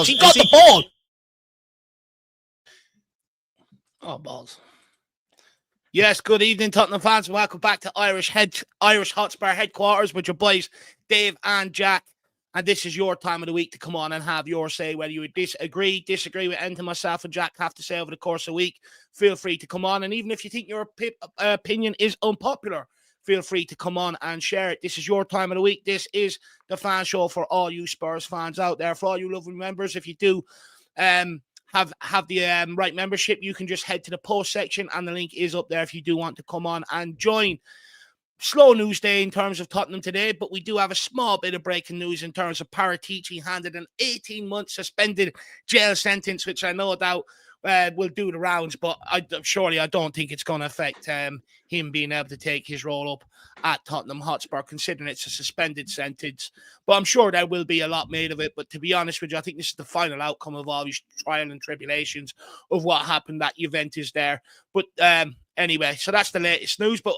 He got the ball. Oh, balls. Yes, good evening, Tottenham fans. Welcome back to IrishHotspur headquarters with your boys, Dave and Jack. And this is your time of the week to come on and have your say, whether you would disagree with anything myself and Jack have to say over the course of the week. Feel free to come on. And even if you think your opinion is unpopular, feel free to come on and share it. This is your time of the week. This is the fan show for all you Spurs fans out there. For all you lovely members, if you do have the right membership, you can just head to the post section and the link is up there if you do want to come on and join. Slow news day in terms of Tottenham today, but we do have a small bit of breaking news in terms of Paratici handed an 18-month suspended jail sentence, which I no doubt will do the rounds, but I don't think it's going to affect him being able to take his role up at Tottenham Hotspur, considering it's a suspended sentence. But I'm sure there will be a lot made of it. But to be honest with you, I think this is the final outcome of all these trial and tribulations of what happened at Juventus there. But anyway, so that's the latest news. But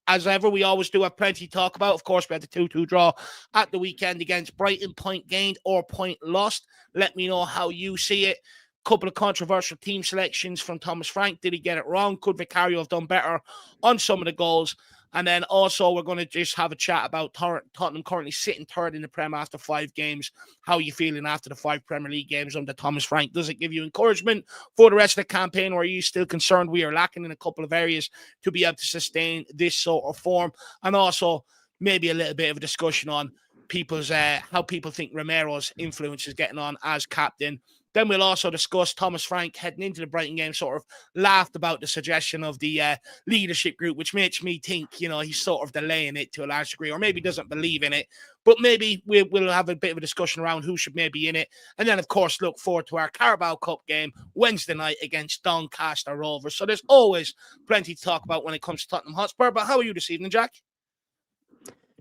as ever, we always do have plenty to talk about. Of course, we had the 2-2 draw at the weekend against Brighton, point gained or point lost. Let me know how you see it. Couple of controversial team selections from Thomas Frank. Did he get it wrong? Could Vicario have done better on some of the goals? And then also we're going to just have a chat about Tottenham currently sitting third in the Prem after 5 games. How are you feeling after the 5 Premier League games under Thomas Frank? Does it give you encouragement for the rest of the campaign, or are you still concerned we are lacking in a couple of areas to be able to sustain this sort of form? And also maybe a little bit of a discussion on people's how people think Romero's influence is getting on as captain. Then we'll also discuss Thomas Frank heading into the Brighton game sort of laughed about the suggestion of the leadership group, which makes me think, he's sort of delaying it to a large degree, or maybe doesn't believe in it. But maybe we'll have a bit of a discussion around who should maybe in it. And then, of course, look forward to our Carabao Cup game Wednesday night against Doncaster Rovers. So there's always plenty to talk about when it comes to Tottenham Hotspur. But how are you this evening, Jack?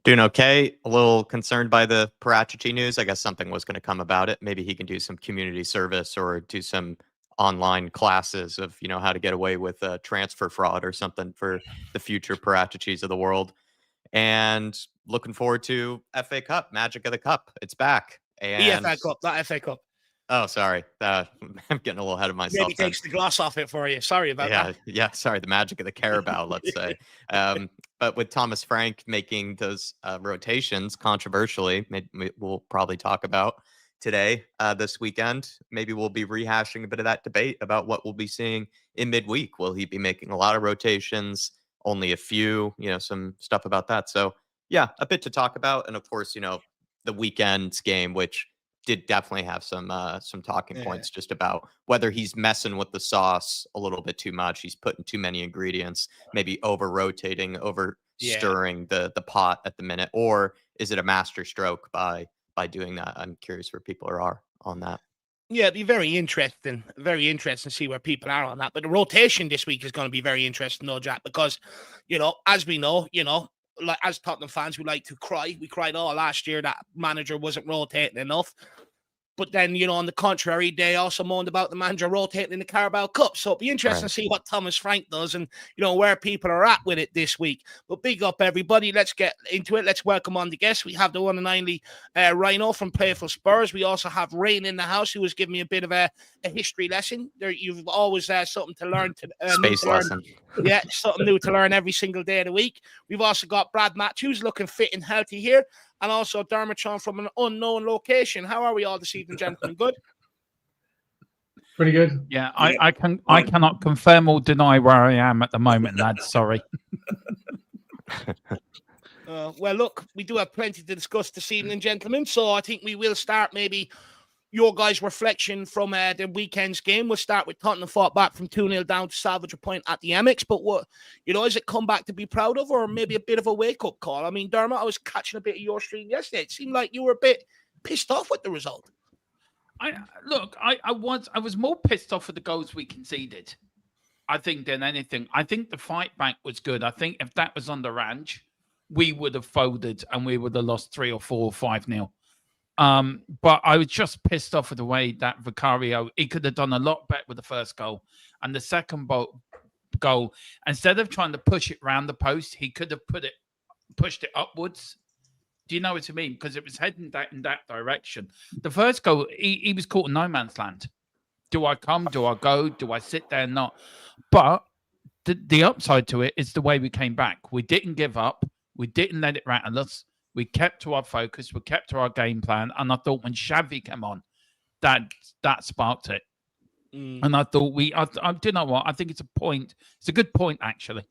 Doing okay. A little concerned by the Paratici news. I guess something was going to come about it. Maybe he can do some community service or do some online classes of, how to get away with transfer fraud or something for the future Paraticis of the world. And looking forward to FA Cup, Magic of the Cup. It's back. And the FA Cup, not FA Cup. Oh, sorry. I'm getting a little ahead of myself. Maybe takes the gloss off it for you. Sorry about that. Yeah, sorry. The magic of the Carabao, let's say. But with Thomas Frank making those rotations, controversially, we'll probably talk about today, this weekend. Maybe we'll be rehashing a bit of that debate about what we'll be seeing in midweek. Will he be making a lot of rotations, only a few, some stuff about that. So, yeah, a bit to talk about. And, of course, the weekend's game, which did definitely have some talking points just about whether he's messing with the sauce a little bit too much. He's putting too many ingredients, maybe over-rotating, over-stirring the pot at the minute. Or is it a master stroke by doing that? I'm curious where people are on that. Yeah, it'd be very interesting to see where people are on that. But the rotation this week is going to be very interesting, though, Jack, because, as we know, like as Tottenham fans, we like to cry. We cried all last year that manager wasn't rotating enough. But then, on the contrary, they also moaned about the manager rotating in the Carabao Cup. So it'll be interesting to see what Thomas Frank does and, where people are at with it this week. But big up, everybody. Let's get into it. Let's welcome on the guests. We have the one and only Rhino from Playful Spurs. We also have Rain in the house, who was giving me a bit of a history lesson. You've always something to learn. Space lesson. Yeah, something new to learn every single day of the week. We've also got Brad Matthews looking fit and healthy here. And also Dermotron from an unknown location. How are we all this evening, gentlemen? Good? Pretty good. Yeah, I cannot confirm or deny where I am at the moment, lads. Sorry. Well, look, we do have plenty to discuss this evening, gentlemen. So I think we will start maybe your guys' reflection from the weekend's game. We'll start with Tottenham fought back from 2-0 down to salvage a point at the Amex. But what, is it come back to be proud of, or maybe a bit of a wake-up call? I mean, Dermot, I was catching a bit of your stream yesterday. It seemed like you were a bit pissed off with the result. I was more pissed off with the goals we conceded, I think, than anything. I think the fight back was good. I think if that was on the ranch, we would have folded and we would have lost 3 or 4 or 5-0. But I was just pissed off with the way that Vicario, he could have done a lot better with the first goal. And the second goal, instead of trying to push it round the post, he could have pushed it upwards. Do you know what I mean? Because it was heading in that direction. The first goal, he was caught in no man's land. Do I come? Do I go? Do I sit there? Not. But the upside to it is the way we came back. We didn't give up. We didn't let it rattle us. We kept to our focus. We kept to our game plan. And I thought when Xavi came on, that sparked it. And I thought I do you know what? I think it's a point. It's a good point, actually.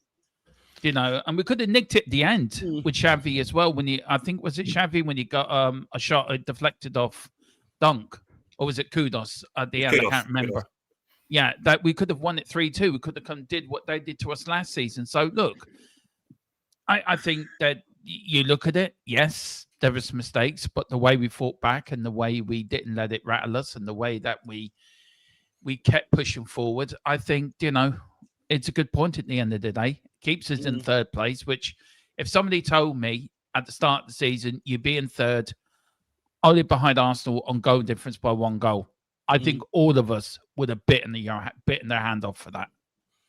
You know, and we could have nicked it at the end with Xavi as well. I think, was it Xavi when he got a shot deflected off Dunk? Or was it Kudos at the end? I can't remember. Kudos. Yeah, that we could have won it 3-2. We could have did what they did to us last season. So look, I think that you look at it, yes, there was mistakes, but the way we fought back and the way we didn't let it rattle us and the way that we kept pushing forward, I think, you know, it's a good point at the end of the day. Keeps us in third place, which if somebody told me at the start of the season, you'd be in third, only behind Arsenal on goal difference by 1 goal, I think all of us would have bitten their hand off for that.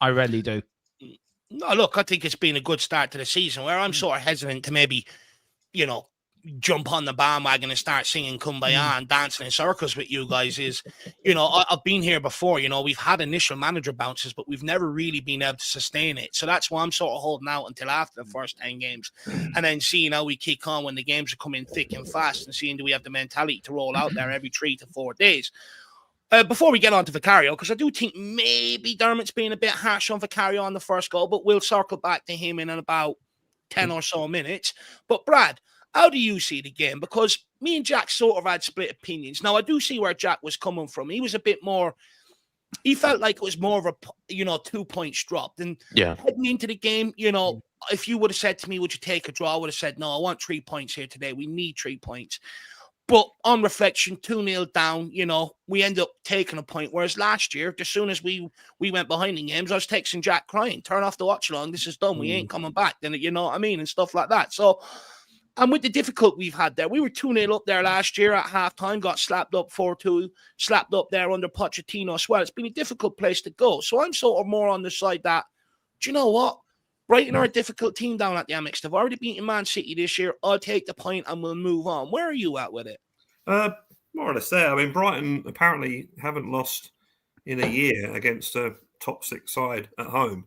I really do. No, look, I think it's been a good start to the season where I'm sort of hesitant to maybe, you know, jump on the bandwagon and start singing Kumbaya and dancing in circles with you guys is, you know, I've been here before, you know, we've had initial manager bounces, but we've never really been able to sustain it. So that's why I'm sort of holding out until after the first 10 games and then seeing how we kick on when the games are coming thick and fast and seeing do we have the mentality to roll out there every 3 to 4 days. Before we get on to Vicario, because I do think maybe Dermot's being a bit harsh on Vicario on the first goal, but we'll circle back to him in about 10 or so minutes. But Brad, how do you see the game? Because me and Jack sort of had split opinions. Now, I do see where Jack was coming from. He was a bit more, he felt like it was more of a, 2 points dropped. And heading into the game, if you would have said to me, would you take a draw? I would have said, no, I want 3 points here today. We need 3 points. But on reflection, 2-0 down, we end up taking a point. Whereas last year, as soon as we went behind in games, I was texting Jack crying, turn off the watch along. This is done. We ain't coming back. Then you know what I mean? And stuff like that. So, and with the difficulty we've had there, we were 2-0 up there last year at halftime, got slapped up 4-2, slapped up there under Pochettino as well. It's been a difficult place to go. So I'm sort of more on the side that, do you know what? Brighton are a difficult team down at the Amex. They've already beaten Man City this year. I'll take the point and we'll move on. Where are you at with it? More or less there. I mean, Brighton apparently haven't lost in a year against a top 6 side at home.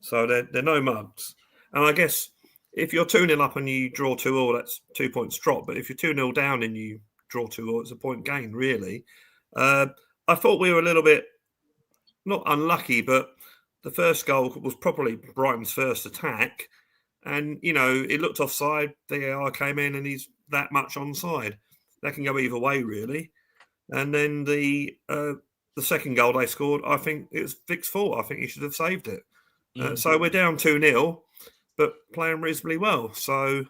So they're no mugs. And I guess if you're 2-0 up and you draw 2-2, that's 2 points drop. But if you're 2-0 down and you draw 2-2, it's a point gain, really. I thought we were a little bit, not unlucky, but the first goal was probably Brighton's first attack. And, it looked offside. The AR came in and he's that much onside. That can go either way, really. And then the second goal they scored, I think it was Vic's fault. I think he should have saved it. So we're down 2-0, but playing reasonably well. So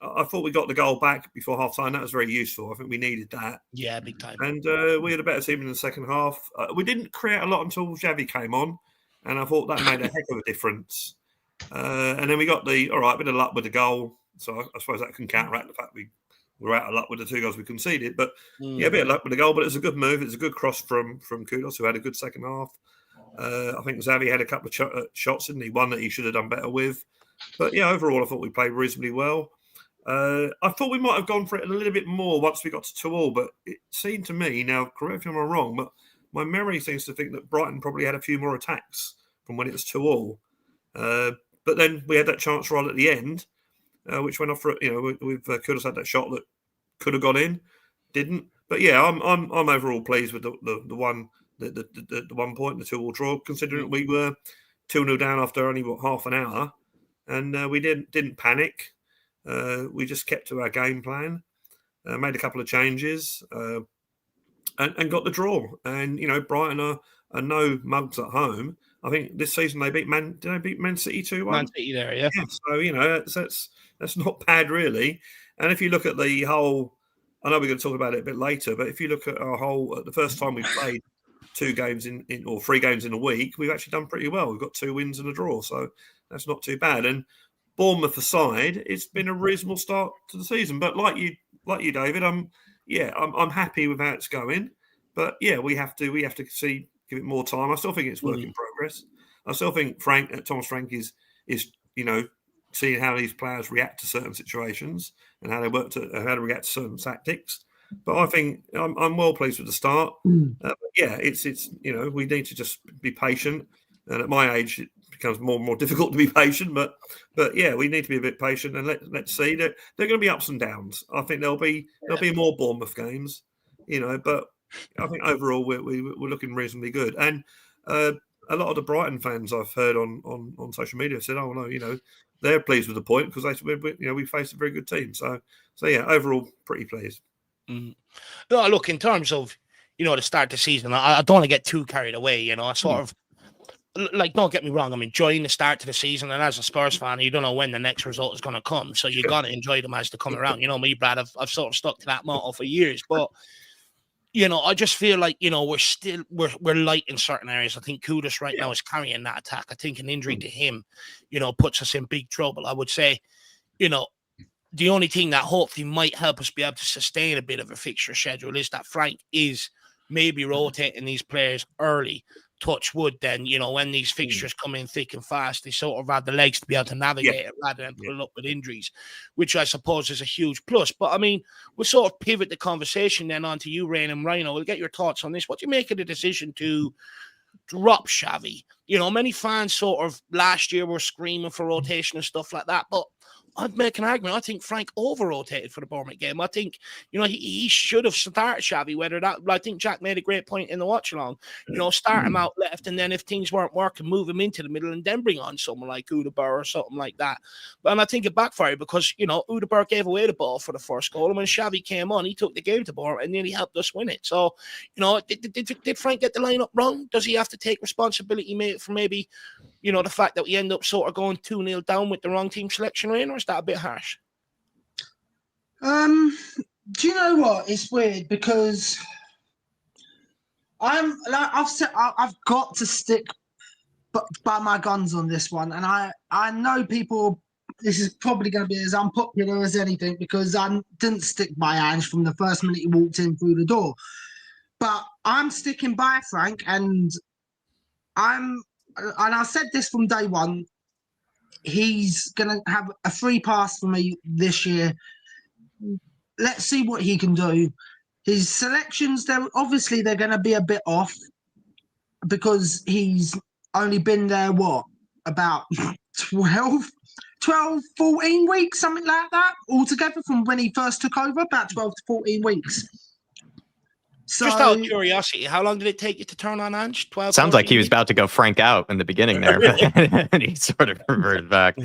I thought we got the goal back before half-time. That was very useful. I think we needed that. Yeah, big time. And we had a better team in the second half. We didn't create a lot until Xavi came on, and I thought that made a heck of a difference. And then we got bit of luck with the goal. So I suppose that can counteract the fact we were out of luck with the 2 goals we conceded. But a bit of luck with the goal. But it's a good move. It's a good cross from Kudos, who had a good second half. I think Xavi had a couple of shots, didn't he? One that he should have done better with. But yeah, overall, I thought we played reasonably well. I thought we might have gone for it a little bit more once we got to 2-2, but it seemed to me, now correct me if I'm wrong, but my memory seems to think that Brighton probably had a few more attacks from when it was 2-2. But then we had that chance right at the end, which went off for, with Kudos had that shot that could have gone in, didn't. But yeah, I'm overall pleased with the 1 point, the 2-2 draw, considering we were 2-0 down after only half an hour, and we didn't panic. We just kept to our game plan, made a couple of changes, and got the draw. And Brighton are no mugs at home. I think this season they beat Man City 2-1. Man City there, yeah. So that's not bad really. And if you look at the whole, I know we're going to talk about it a bit later, but if you look at our whole, the first time we played 2 games in or 3 games in a week, we've actually done pretty well. We've got 2 wins and a draw, so that's not too bad. And Bournemouth aside, it's been a reasonable start to the season. But like you, David, I'm happy with how it's going. But yeah, we have to give it more time. I still think it's work in progress. I still think Thomas Frank is seeing how these players react to certain situations and how they how to react to certain tactics. But I think I'm well pleased with the start. Yeah, it's we need to just be patient. And at my age, it becomes more and more difficult to be patient. But yeah, we need to be a bit patient and let's see. They're going to be ups and downs. I think there'll be more Bournemouth games, But I think overall we're looking reasonably good. And a lot of the Brighton fans I've heard on social media said, "Oh no, they're pleased with the point because we faced a very good team." So yeah, overall pretty pleased. No, look, in terms of the start of the season, I don't want to get too carried away. I sort of don't get me wrong, I'm enjoying the start to the season, and as a Spurs fan, you don't know when the next result is going to come, so you got to enjoy them as they come around. Me, Brad, I've sort of stuck to that motto for years, but I just feel like we're light in certain areas. I think Kudus right now is carrying that attack. I think an injury to him, puts us in big trouble. I would say, the only thing that hopefully might help us be able to sustain a bit of a fixture schedule is that Frank is maybe rotating these players early. Touch wood, then, when these fixtures come in thick and fast, they sort of have the legs to be able to navigate it rather than pull up with injuries, which I suppose is a huge plus. But I mean, we'll sort of pivot the conversation then onto you, Rain and Rhino. We'll get your thoughts on this. What do you make of the decision to drop Xavi? Many fans sort of last year were screaming for rotation and stuff like that, but I'd make an argument. I think Frank over-rotated for the Bournemouth game. I think, he should have started Xavi, I think Jack made a great point in the watch-along. Start him out left, and then if things weren't working, move him into the middle and then bring on someone like Udebur or something like that. And I think it backfired because, Udebur gave away the ball for the first goal, and when Xavi came on, he took the game to Bournemouth and nearly helped us win it. So, did Frank get the lineup wrong? Does he have to take responsibility for maybe the fact that we end up sort of going 2-0 down with the wrong team selection, Rain, or is that a bit harsh? Do you know what? It's weird because I've got to stick by my guns on this one, and I know people. This is probably going to be as unpopular as anything because I didn't stick by Ange from the first minute he walked in through the door, but I'm sticking by Frank, and I said this from day one. He's going to have a free pass for me this year. Let's see what he can do. His selections, they're going to be a bit off because he's only been there, about 12, 14 weeks, something like that, altogether from when he first took over, about 12 to 14 weeks. So, just out of curiosity, how long did it take you to turn on Ange? 12. Sounds like he was about to go Frank out in the beginning there, and he sort of reverted back.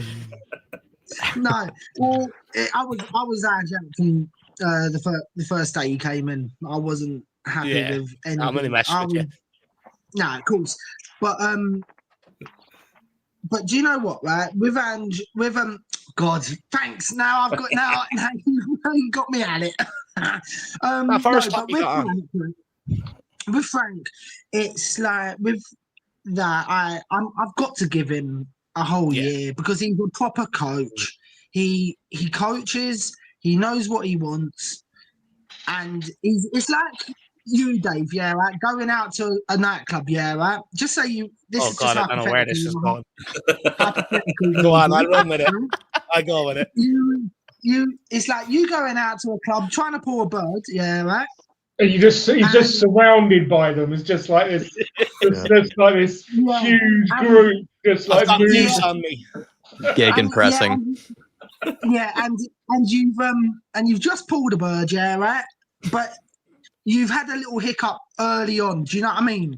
No, well, I was Ange from the first day he came in. I wasn't happy with anything. I'm only messing with you. No, of course, but do you know what? Right, with Ange, God, thanks. Now you got me at it. With Frank, it's like with that. I've got to give him a whole year because he's a proper coach. He coaches. He knows what he wants, and it's like you, Dave. Yeah, right. Going out to a nightclub. Yeah, right. Just say you. This is God, just I don't know where this is going. Hypothetical. Go on, I'll run with it. I go with it. It's like you going out to a club trying to pull a bird, yeah, right? And you're just surrounded by them. It's just like this. There's like this huge group, just like moving on me. Gegenpressing. And you've just pulled a bird, yeah, right? But you've had a little hiccup early on. Do you know what I mean?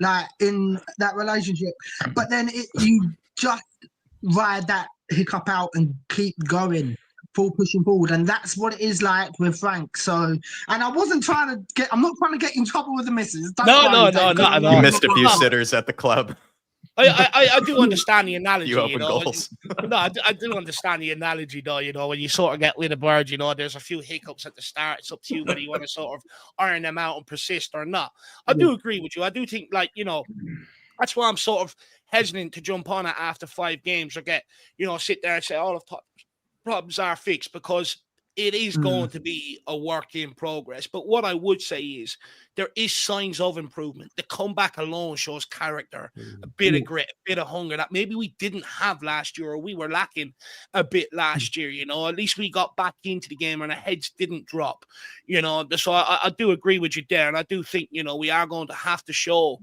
Like in that relationship, but then you just ride that hiccup out and keep going, pushing forward, and that's what it is like with Frank. So, and I'm not trying to get in trouble with the missus. No, not at all. You missed a few sitters at the club. I do understand the analogy. You open goals. No, I do understand the analogy, though. When you sort of get with a bird, there's a few hiccups at the start. It's up to you whether you want to sort of iron them out and persist or not. I do agree with you. I do think, that's why I'm sort of hesitant to jump on it after 5 games or sit there and say all of Tottenham's problems are fixed because it is going to be a work in progress. But what I would say is there is signs of improvement. The comeback alone shows character, a bit of grit, a bit of hunger that maybe we didn't have last year, or we were lacking a bit last year. You know, at least we got back into the game and our heads didn't drop. You know, so I do agree with you there, and I do think, you know, we are going to have to show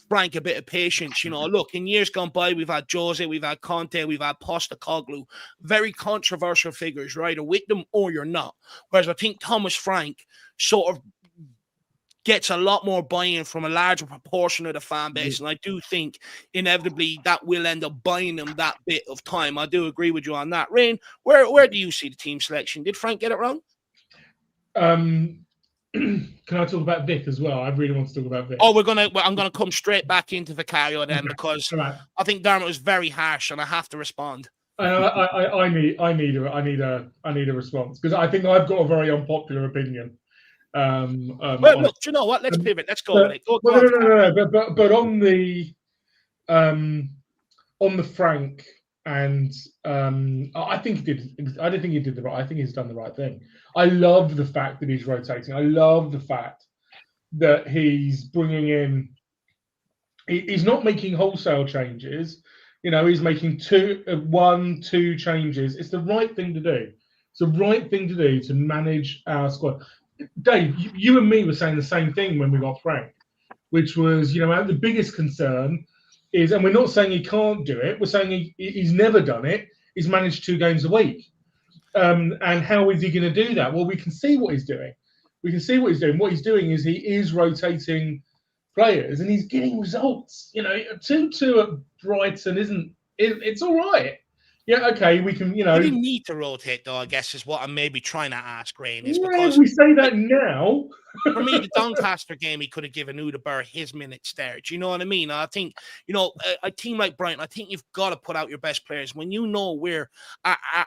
Frank a bit of patience. You know, look, in years gone by, we've had Jose, we've had Conte, we've had Postecoglou, very controversial figures, right? Or with them or you're not. Whereas I think Thomas Frank sort of gets a lot more buy-in from a larger proportion of the fan base, and I do think inevitably that will end up buying them that bit of time. I do agree with you on that. Rain, where do you see the team selection? Did Frank get it wrong? Can I talk about Vic as well? I really want to talk about Vic. Oh, I'm gonna come straight back into Vicario then, because I think Dermot was very harsh, and I have to respond. I need a response, because I think I've got a very unpopular opinion. Well, look, do you know what? Let's pivot. Let's go with it. No. But on the Frank, and I think he did. I don't think he did the right. I think he's done the right thing. I love the fact that he's rotating. I love the fact that he's bringing in. He's not making wholesale changes. You know, he's making 2 changes. It's the right thing to do. It's the right thing to do to manage our squad. Dave, you and me were saying the same thing when we got Frank, which was, you know, the biggest concern is, and we're not saying he can't do it, we're saying he's never done it. He's managed 2 games a week. And how is he going to do that? Well, we can see what he's doing. What he's doing is he is rotating players, and he's getting results. You know, 2-2 at Brighton it's all right. Yeah, okay, we can, you know. We didn't need to rotate, though, I guess, is what I'm maybe trying to ask, Rain. Is because we say that now. For me, the Doncaster game, he could have given Udabur his minutes there. Do you know what I mean? I think, you know, a team like Brighton, I think you've got to put out your best players. When you know where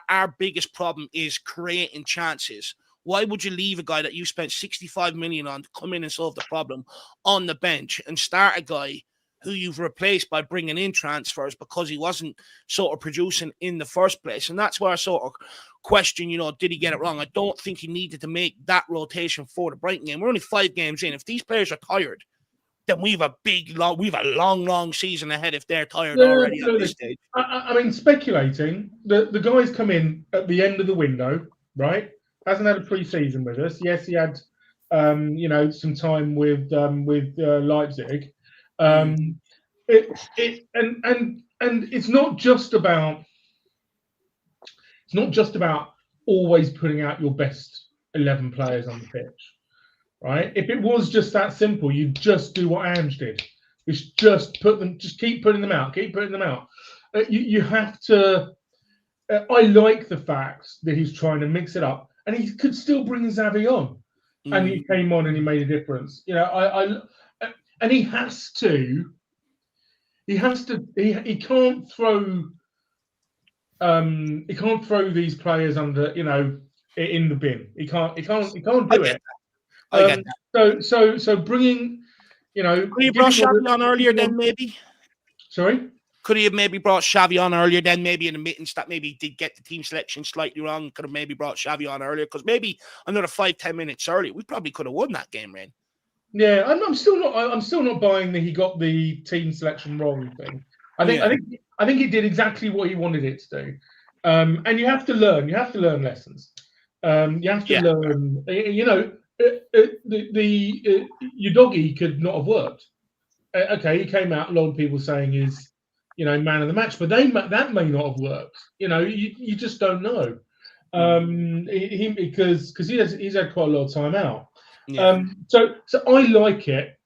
our biggest problem is creating chances, why would you leave a guy that you spent 65 million on to come in and solve the problem on the bench and start a guy who you've replaced by bringing in transfers because he wasn't sort of producing in the first place? And that's where I sort of question, you know, did he get it wrong? I don't think he needed to make that rotation for the Brighton game. We're only 5 games in. If these players are tired, then we've a long season ahead if they're tired already at this stage. I mean, speculating, the guy's come in at the end of the window, right? Hasn't had a pre-season with us. Yes, he had, you know, some time with Leipzig. It's not just about always putting out your best 11 players on the pitch, right? If it was just that simple, you'd just do what Ange did, which just keep putting them out. You have to. I like the fact that he's trying to mix it up, and he could still bring Xavi on, and he came on and he made a difference. You know, and he has to. He can't throw. He can't throw these players under, you know, in the bin. He can't do it. So bringing, you know. Could he have brought Xavi on earlier then, maybe? Sorry. Could he have maybe brought Xavi on earlier then, maybe in the mittens that maybe did get the team selection slightly wrong? Could have maybe brought Xavi on earlier, because maybe another 5-10 minutes earlier, we probably could have won that game, Rain. Yeah, I'm still not buying that he got the team selection wrong thing. I think he did exactly what he wanted it to do. And you have to learn. You have to learn lessons. You have to learn. You know, your doggy could not have worked. Okay, he came out. A lot of people saying he's, you know, man of the match, but that may not have worked. You know, you just don't know. Because he's had quite a lot of time out. Yeah. So I like it.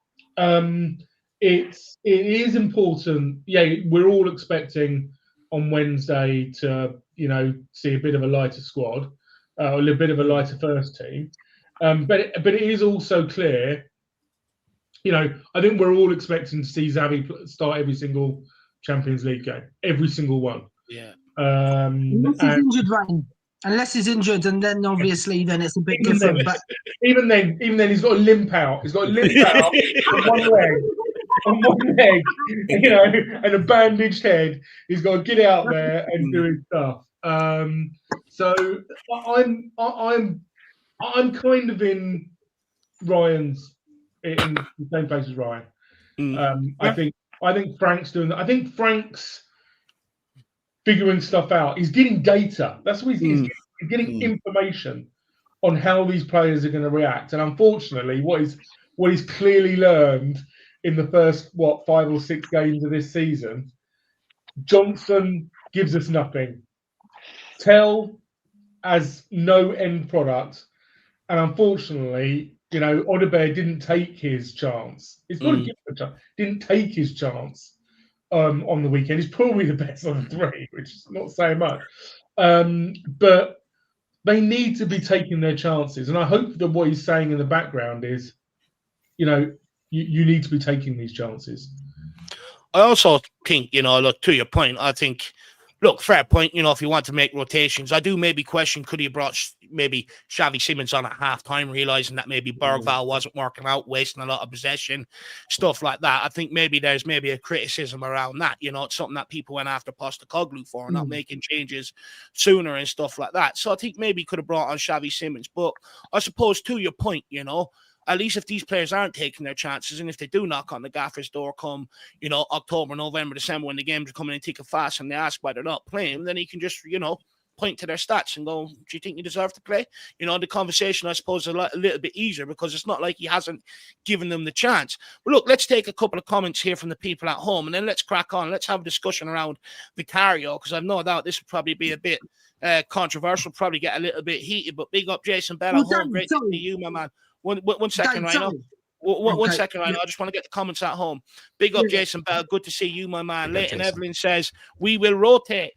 It is important. Yeah, we're all expecting on Wednesday to, you know, see a bit of a lighter squad, a little bit of a lighter first team. But it is also clear, you know, I think we're all expecting to see Xavi start every single Champions League game, every single one. Yeah. Unless he's injured, Ryan. Unless he's injured, and then obviously then it's a bit different. But even then, he's got to limp out. He's got to limp out on one leg, you know, and a bandaged head. He's got to get out there and do his stuff. So I'm kind of in Ryan's in the same place as Ryan. I think Frank's doing that. I think Frank's figuring stuff out. He's getting data. That's what he's getting information on how these players are going to react. And unfortunately, what he's clearly learned in the first 5 or 6 games of this season, Johnson gives us nothing. Tell as no end product, and unfortunately, Odebear didn't take his chance. It's not a given chance. Didn't take his chance on the weekend. He's probably the best of the three, which is not saying much. But they need to be taking their chances, and I hope that what he's saying in the background is, you need to be taking these chances. I also think, look, to your point, I think, look, fair point, if you want to make rotations, I do maybe question, could he have brought maybe Xavi Simons on at half-time, realising that maybe Bergvall wasn't working out, wasting a lot of possession, stuff like that. I think maybe there's a criticism around that, it's something that people went after Postecoglou for, not making changes sooner and stuff like that. So I think maybe he could have brought on Xavi Simons. But I suppose, to your point, at least if these players aren't taking their chances, and if they do knock on the gaffer's door come, October, November, December, when the games are coming in thick and fast and they ask why they're not playing, then he can just, point to their stats and go, do you think you deserve to play? The conversation, I suppose, is a little bit easier because it's not like he hasn't given them the chance. But look, let's take a couple of comments here from the people at home, and then let's crack on. Let's have a discussion around Vicario, because I've no doubt this would probably be a bit controversial, probably get a little bit heated, but big up Jason Bell at home. Great to see you, my man. One second, Rhino. One second, Rhino. I just want to get the comments at home. Big up, Jason Bell. Good to see you, my man. Leighton Evelyn says, we will rotate.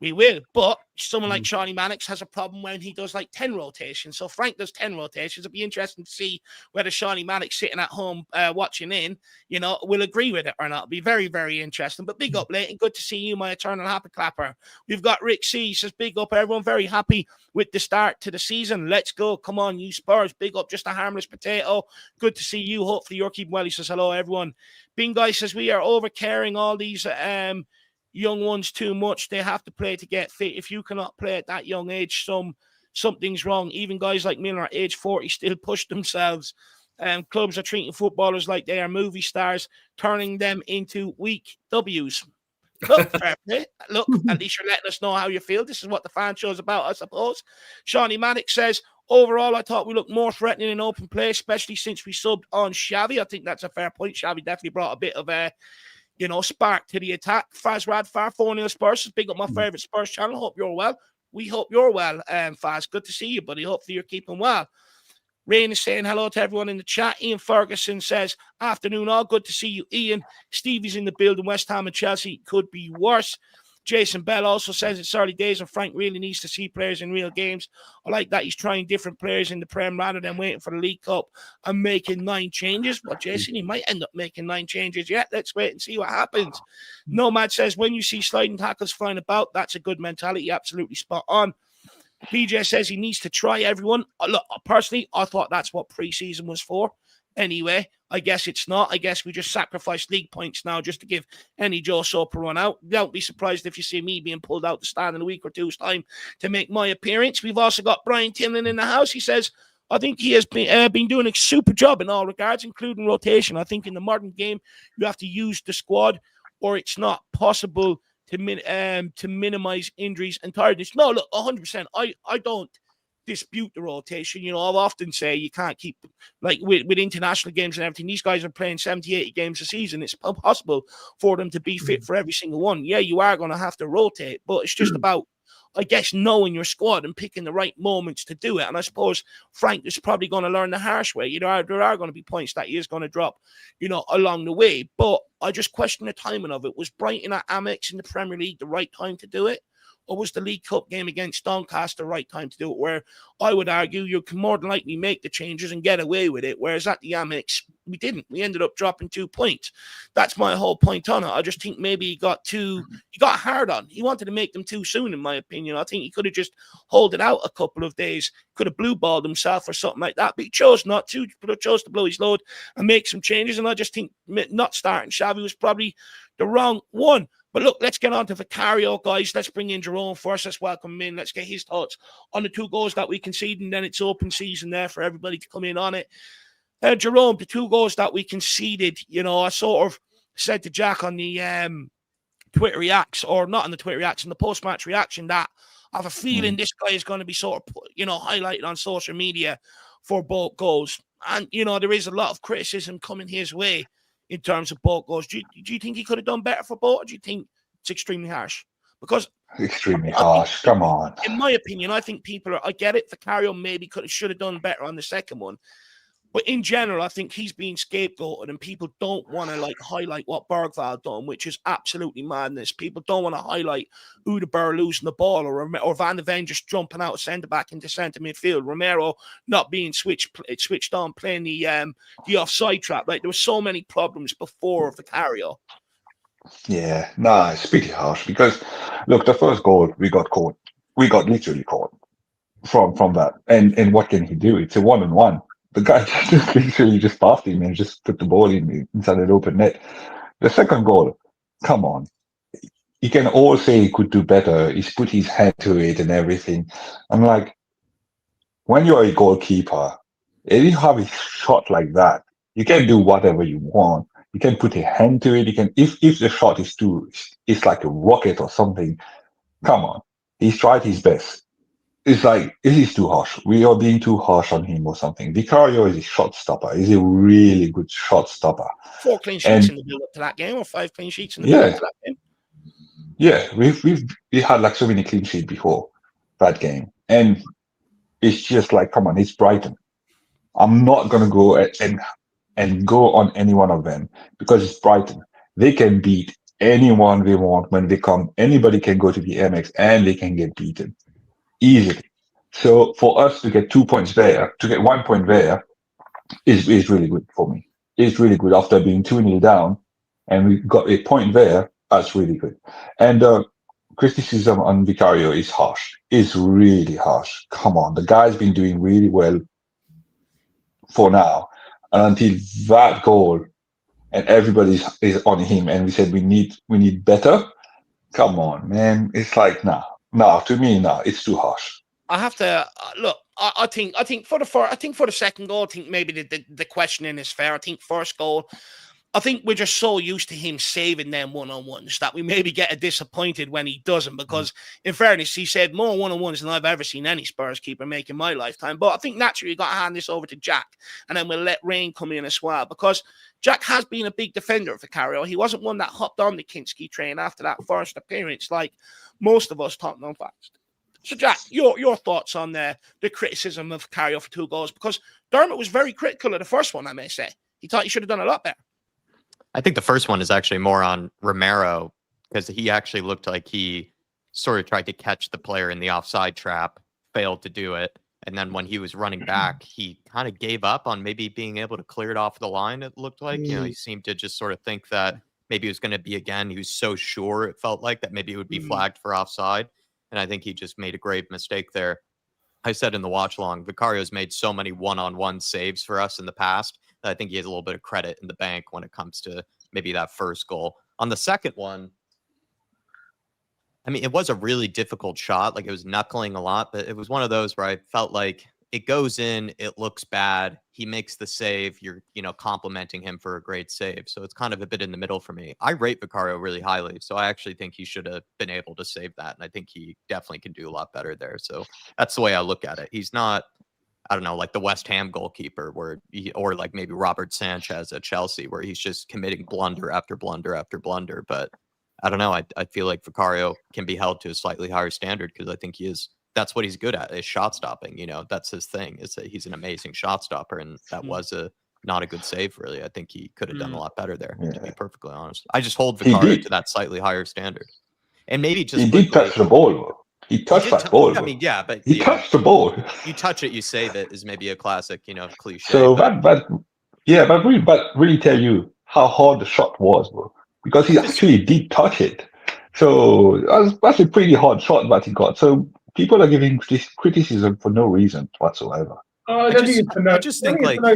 We will. But someone like Shawnee Mannix has a problem when he does like 10 rotations. So Frank does 10 rotations. It'd be interesting to see whether Shawnee Mannix sitting at home watching in, will agree with it or not. It'd be very, very interesting. But big up, Leighton. Good to see you, my eternal happy clapper. We've got Rick C. Says, big up, everyone. Very happy with the start to the season. Let's go. Come on, you Spurs. Big up, just a harmless potato. Good to see you. Hopefully you're keeping well. He says, hello, everyone. Bing Guy says, we are over caring all these young ones too much. They have to play to get fit. If you cannot play at that young age, something's wrong. Even guys like Miller, age 40, still push themselves. Clubs are treating footballers like they are movie stars, turning them into weak W's. Look, fair play. Look, at least you're letting us know how you feel. This is what the fan show's about, I suppose. Shawnee Mannix says, overall, I thought we looked more threatening in open play, especially since we subbed on Xavi. I think that's a fair point. Xavi definitely brought a bit of a spark to the attack. Faz Radfar, 4-0 Spurs. Big up my favourite Spurs channel. Hope you're well. We hope you're well, Faz. Good to see you, buddy. Hopefully you're keeping well. Rain is saying hello to everyone in the chat. Ian Ferguson says, afternoon all. Good to see you, Ian. Stevie's in the building. West Ham and Chelsea could be worse. Jason Bell also says it's early days and Frank really needs to see players in real games. I like that he's trying different players in the Prem rather than waiting for the League Cup and making 9 changes. Well, Jason, he might end up making 9 changes yet. Let's wait and see what happens. Nomad says, when you see sliding tackles flying about, that's a good mentality. Absolutely spot on. PJ says he needs to try everyone. Look, personally, I thought that's what preseason was for. Anyway, I guess it's not. I guess we just sacrifice league points now just to give any Joe Soap a run out. Don't be surprised if you see me being pulled out the stand in a week or two's time to make my appearance. We've also got Brian Tinlin in the house. He says, I think he has been doing a super job in all regards, including rotation. I think in the modern game, you have to use the squad or it's not possible to minimize injuries and tiredness. No, look, 100%. I don't dispute the rotation. I'll often say you can't keep, like with international games and everything, these guys are playing 70, 80 games a season. It's impossible for them to be fit for every single one. Yeah, you are going to have to rotate, but it's just about, I guess, knowing your squad and picking the right moments to do it. And I suppose Frank is probably going to learn the harsh way. There are going to be points that he is going to drop, along the way. But I just question the timing of it. Was Brighton at Amex in the Premier League the right time to do it? Or was the League Cup game against Doncaster the right time to do it? Where I would argue you can more than likely make the changes and get away with it. Whereas at the Amex, we didn't. We ended up dropping 2 points. That's my whole point on it. I just think maybe he got hard on. He wanted to make them too soon, in my opinion. I think he could have just held it out a couple of days, could have blue balled himself or something like that. But he chose not to, but chose to blow his load and make some changes. And I just think not starting Xavi was probably the wrong one. But look, let's get on to Vicario, guys. Let's bring in Jerome first. Let's welcome him in. Let's get his thoughts on the 2 goals that we conceded, and then it's open season there for everybody to come in on it. Jerome, the 2 goals that we conceded, I sort of said to Jack on the Twitter reacts, or not on the Twitter reaction, the post-match reaction, that I have a feeling this guy is going to be sort of, highlighted on social media for both goals. And, there is a lot of criticism coming his way in terms of both goals. Do you think he could have done better for both, or do you think it's extremely harsh? Because extremely harsh. Come on. In my opinion, I think I get it. Vicario maybe should have done better on the second one. But in general, I think he's being scapegoated, and people don't want to highlight what Bergvall done, which is absolutely madness. People don't want to highlight Udeberg losing the ball, or Van de Ven just jumping out of centre back into centre midfield. Romero not being switched on, playing the offside trap. There were so many problems before Vicario. Yeah, nah, it's pretty harsh because look, the first goal we got caught. We got literally caught from that. And what can he do? It's a 1-on-1. The guy just literally just passed him and just put the ball inside an open net. The second goal, come on. You can all say he could do better. He's put his hand to it and everything. I'm like, when you're a goalkeeper, if you have a shot like that, you can do whatever you want. You can put a hand to it. You can, if the shot is it's like a rocket or something. Come on. He's tried his best. It's like, it is too harsh. We are being too harsh on him or something. Vicario is a shot stopper. He's a really good shot stopper. 4 clean sheets in the build up to that game, or 5 clean sheets in the build up to that game. Yeah, we had like so many clean sheets before that game. And it's just like, come on, it's Brighton. I'm not gonna go and go on any one of them because it's Brighton. They can beat anyone they want when they come. Anybody can go to the MX and they can get beaten easily. So for us to get 2 points there, to get 1 point there, is really good for me. It's really good after being 2-0 down, and we got a point there. That's really good. And criticism on Vicario is harsh. It's really harsh. Come on, the guy's been doing really well for now, and until that goal, and everybody is on him, and we said we need better. Come on, man. It's like to me, it's too harsh. I have to look. I think for the second goal, I think maybe the questioning is fair. I think first goal, I think we're just so used to him saving them 1-on-1s that we maybe get disappointed when he doesn't. Because in fairness, he saved more 1-on-1s than I've ever seen any Spurs keeper make in my lifetime. But I think naturally you got to hand this over to Jack, and then we'll let Rain come in as well, because Jack has been a big defender of Vicario. He wasn't one that hopped on the Kinski train after that first appearance, like most of us Tottenham fans. So, Jack, your thoughts on the criticism of Vicario for 2 goals? Because Dermot was very critical of the first one, I may say. He thought he should have done a lot better. I think the first one is actually more on Romero, because he actually looked like he sort of tried to catch the player in the offside trap, failed to do it. And then when he was running back, he kind of gave up on maybe being able to clear it off the line, it looked like. He seemed to just sort of think that maybe it was going to be again. He was so sure, it felt like, that maybe it would be flagged for offside. And I think he just made a grave mistake there. I said in the watch long, Vicario's made so many 1-on-1 saves for us in the past that I think he has a little bit of credit in the bank when it comes to maybe that first goal. On the second one, I mean, it was a really difficult shot. Like, it was knuckling a lot, but it was one of those where I felt like it goes in, it looks bad. He makes the save. You're, complimenting him for a great save. So it's kind of a bit in the middle for me. I rate Vicario really highly. So I actually think he should have been able to save that. And I think he definitely can do a lot better there. So that's the way I look at it. He's not, I don't know, like the West Ham goalkeeper or like maybe Robert Sanchez at Chelsea, where he's just committing blunder after blunder after blunder. But I don't know. I feel like Vicario can be held to a slightly higher standard because I think that's what he's good at, is shot stopping. That's his thing, is that he's an amazing shot stopper. And that was not a good save, really. I think he could have done a lot better there, to be perfectly honest. I just hold Vicario to that slightly higher standard. And maybe just he did touch the ball, though. He touched that ball. I mean, yeah, but he touched the ball. You touch it, you save it is maybe a classic, cliche. So but really tell you how hard the shot was, bro. Because he actually did touch it. So that's a pretty hard shot that he got. So people are giving this criticism for no reason whatsoever. I don't think it's for no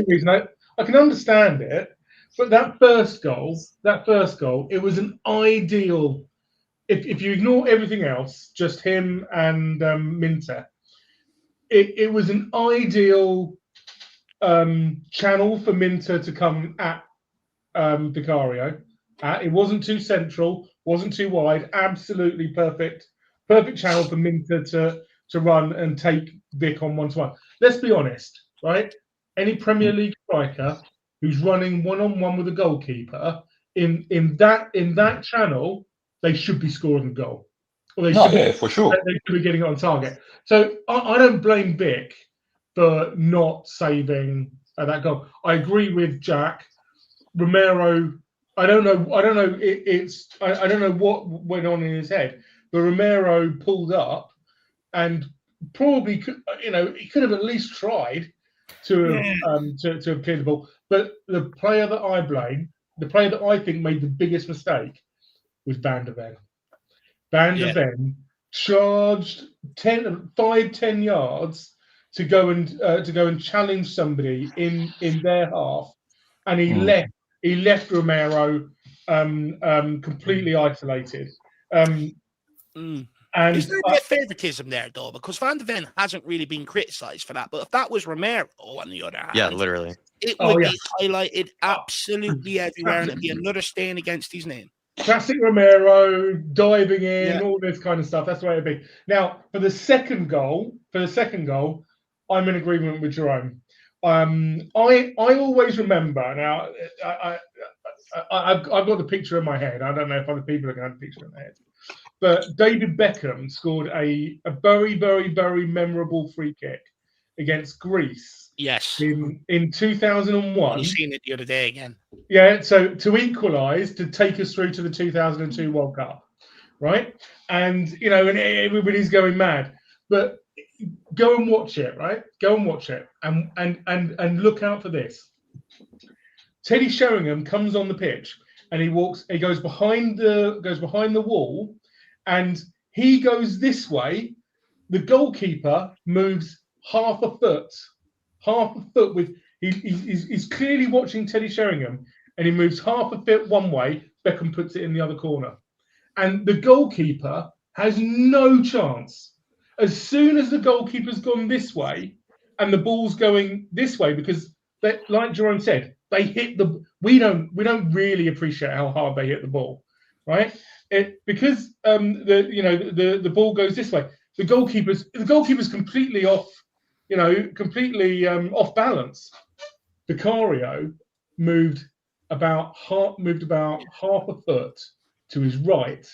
reason. I can understand it, but that first goal, it was an ideal if you ignore everything else, just him and Minter, it was an ideal channel for Minter to come at Vicario. It wasn't too central, wasn't too wide. Absolutely perfect channel for Minter to run and take Vic on 1-to-1. Let's be honest, right? Any Premier League striker who's running 1-on-1 with a goalkeeper in that channel, they should be scoring a goal. Or they should be, for sure. they should be getting it on target. So I don't blame Vic for not saving that goal. I agree with Jack. Romero, I don't know. I don't know what went on in his head, but Romero pulled up and probably could, he could have at least tried to have cleared the ball. But the player that I blame, the player that I think made the biggest mistake, was Van der Ven. Van der Ven charged 5-10 yards to go and challenge somebody in their half, and he left Romero completely isolated. And is there a bit of favouritism there, though? Because Van der Ven hasn't really been criticised for that. But if that was Romero, on the other hand, literally, it would be highlighted absolutely everywhere, and it'd be another stain against his name. Classic Romero, diving in, all this kind of stuff. That's the way it'd be. Now, for the second goal, I'm in agreement with Jerome. I always remember. Now, I've got the picture in my head. I don't know if other people are going to have the picture in their head. But David Beckham scored a very, very, very memorable free kick against Greece. Yes. In 2001. I've seen it the other day again. Yeah, so to equalise, to take us through to the 2002 World Cup, right? And, and everybody's going mad. But go and watch it, right? Go and watch it and look out for this. Teddy Sheringham comes on the pitch and he goes behind the wall, and he goes this way. The goalkeeper moves half a foot with he's clearly watching Teddy Sheringham, and he moves half a foot one way. Beckham puts it in the other corner, and the goalkeeper has no chance. As soon as the goalkeeper's gone this way and the ball's going this way, because like Jerome said, they hit we don't really appreciate how hard they hit the ball, right? Because the ball goes this way. The goalkeeper's completely off, off balance. Vicario moved about half a foot to his right,